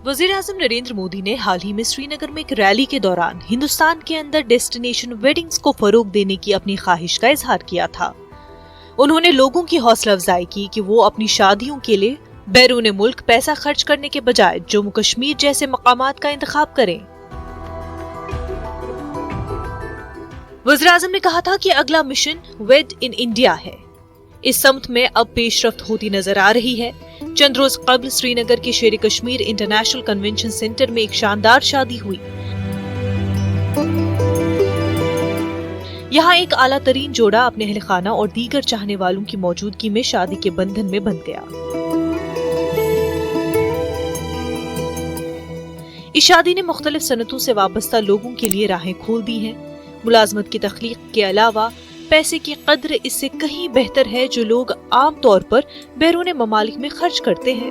वज़ीर-ए-आज़म नरेंद्र मोदी ने हाल ही में श्रीनगर में एक रैली के दौरान हिंदुस्तान के अंदर डेस्टिनेशन वेडिंग्स को फरोग देने की अपनी ख्वाहिश का इजहार किया था। उन्होंने लोगों की हौसला अफजाई की कि वो अपनी शादियों के लिए बैरून मुल्क पैसा खर्च करने के बजाय जम्मू कश्मीर जैसे मकामात का इंतखाब करें। वज़ीर-ए-आज़म ने कहा था कि अगला मिशन वेड इन इंडिया है। इस सम्त में अब पेशरफ्त होती नजर आ रही है। चंद रोज कबल श्रीनगर के शेर कश्मीर इंटरनेशनल कन्वेंशन सेंटर में एक शानदार शादी हुई। यहाँ एक आला तरीन जोड़ा अपने अहल खाना और दीगर चाहने वालों की मौजूदगी में शादी के बंधन में बंध गया। इस शादी ने मुख्तलिफ सनतों से वाबस्ता लोगों के लिए राहें खोल दी हैं। मुलाजमत की तख्लीक के अलावा पैसे की कद्र इससे कहीं बेहतर है जो लोग आम तौर पर बैरून ममालिक में खर्च करते हैं।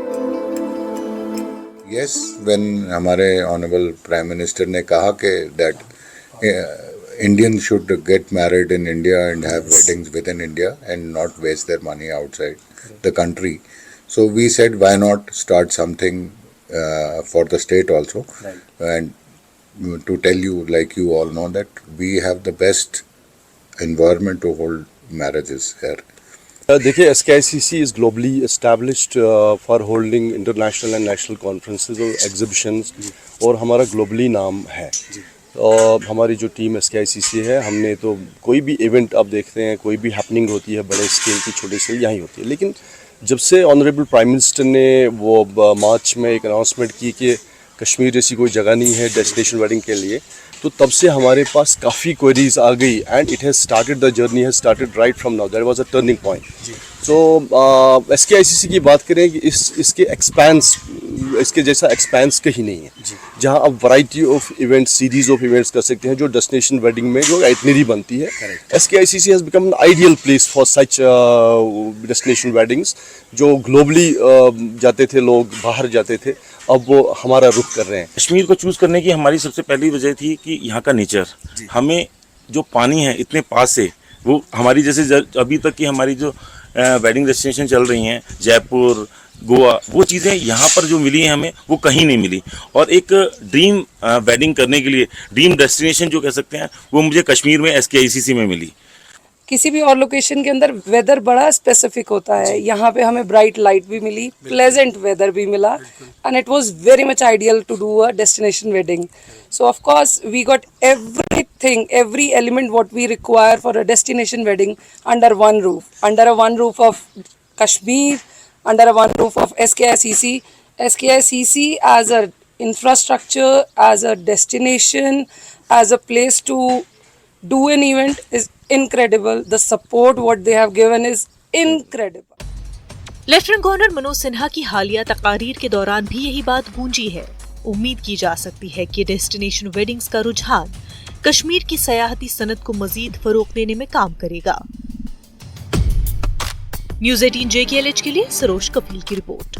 Yes, when हमारे ऑनरेबल प्राइम मिनिस्टर ने कहा कि that Indians should get married in India and have weddings within India and not waste their money outside the country. So we said, why not start something for the state also? And to tell you, like you all know, that we have the best environment to hold marriages here. देखिए, SKICC is globally established for holding international and national conferences और exhibitions, और हमारा globally नाम है। और हमारी जो team SKICC है, हमने तो कोई भी इवेंट आप देखते हैं, कोई भी हैपनिंग होती है बड़े स्केल की, छोटे स्केल, यहीं होती है। लेकिन जब से ऑनरेबल प्राइम मिनिस्टर ने वो मार्च में एक अनाउंसमेंट की कि कश्मीर जैसी कोई जगह नहीं है डेस्टिनेशन वेडिंग के लिए, तो तब से हमारे पास काफ़ी क्वेरीज आ गई and it has started, the journey has started right from now. That was a turning point. So SKICC की बात करें कि इसके जैसा एक्सपेंस कहीं नहीं है, जहां आप variety of events, series of events कर सकते हैं जो डेस्टिनेशन वेडिंग में जो आइटनरी बनती है। SKICC has become an ideal place for such destination weddings. जो ग्लोबली जाते थे लोग, बाहर जाते थे, अब वो हमारा रुख कर रहे हैं। कश्मीर को चूज़ करने की हमारी सबसे पहली वजह थी कि यहाँ का नेचर, हमें जो पानी है इतने पास से, वो हमारी जैसे अभी तक की हमारी जो वेडिंग डेस्टिनेशन चल रही हैं, जयपुर, गोवा, वो चीज़ें यहाँ पर जो मिली हैं हमें, वो कहीं नहीं मिली। और एक ड्रीम वेडिंग करने के लिए ड्रीम डेस्टिनेशन जो कह सकते हैं, वो मुझे कश्मीर में SKICC में मिली। किसी भी और लोकेशन के अंदर वेदर बड़ा स्पेसिफिक होता है, यहाँ पे हमें ब्राइट लाइट भी मिली, प्लेजेंट वेदर भी मिला, and it was very much ideal to do a destination wedding. So of course we got everything, every element what we require for a destination wedding under one roof of Kashmir, under a one roof of SKICC. SKICC as a infrastructure, as a destination, as a place to do an event is incredible. The support what they have given is incredible. Lieutenant governor Manoj Sinha की हालिया तकारीर के दौरान भी यही बात गूंजी है। उम्मीद की जा सकती है कि डेस्टिनेशन वेडिंग्स का रुझान कश्मीर की सयाहती सनत को मजीद फरोग देने में काम करेगा। न्यूज़ 18 JKLH के लिए सरोज कपिल की रिपोर्ट।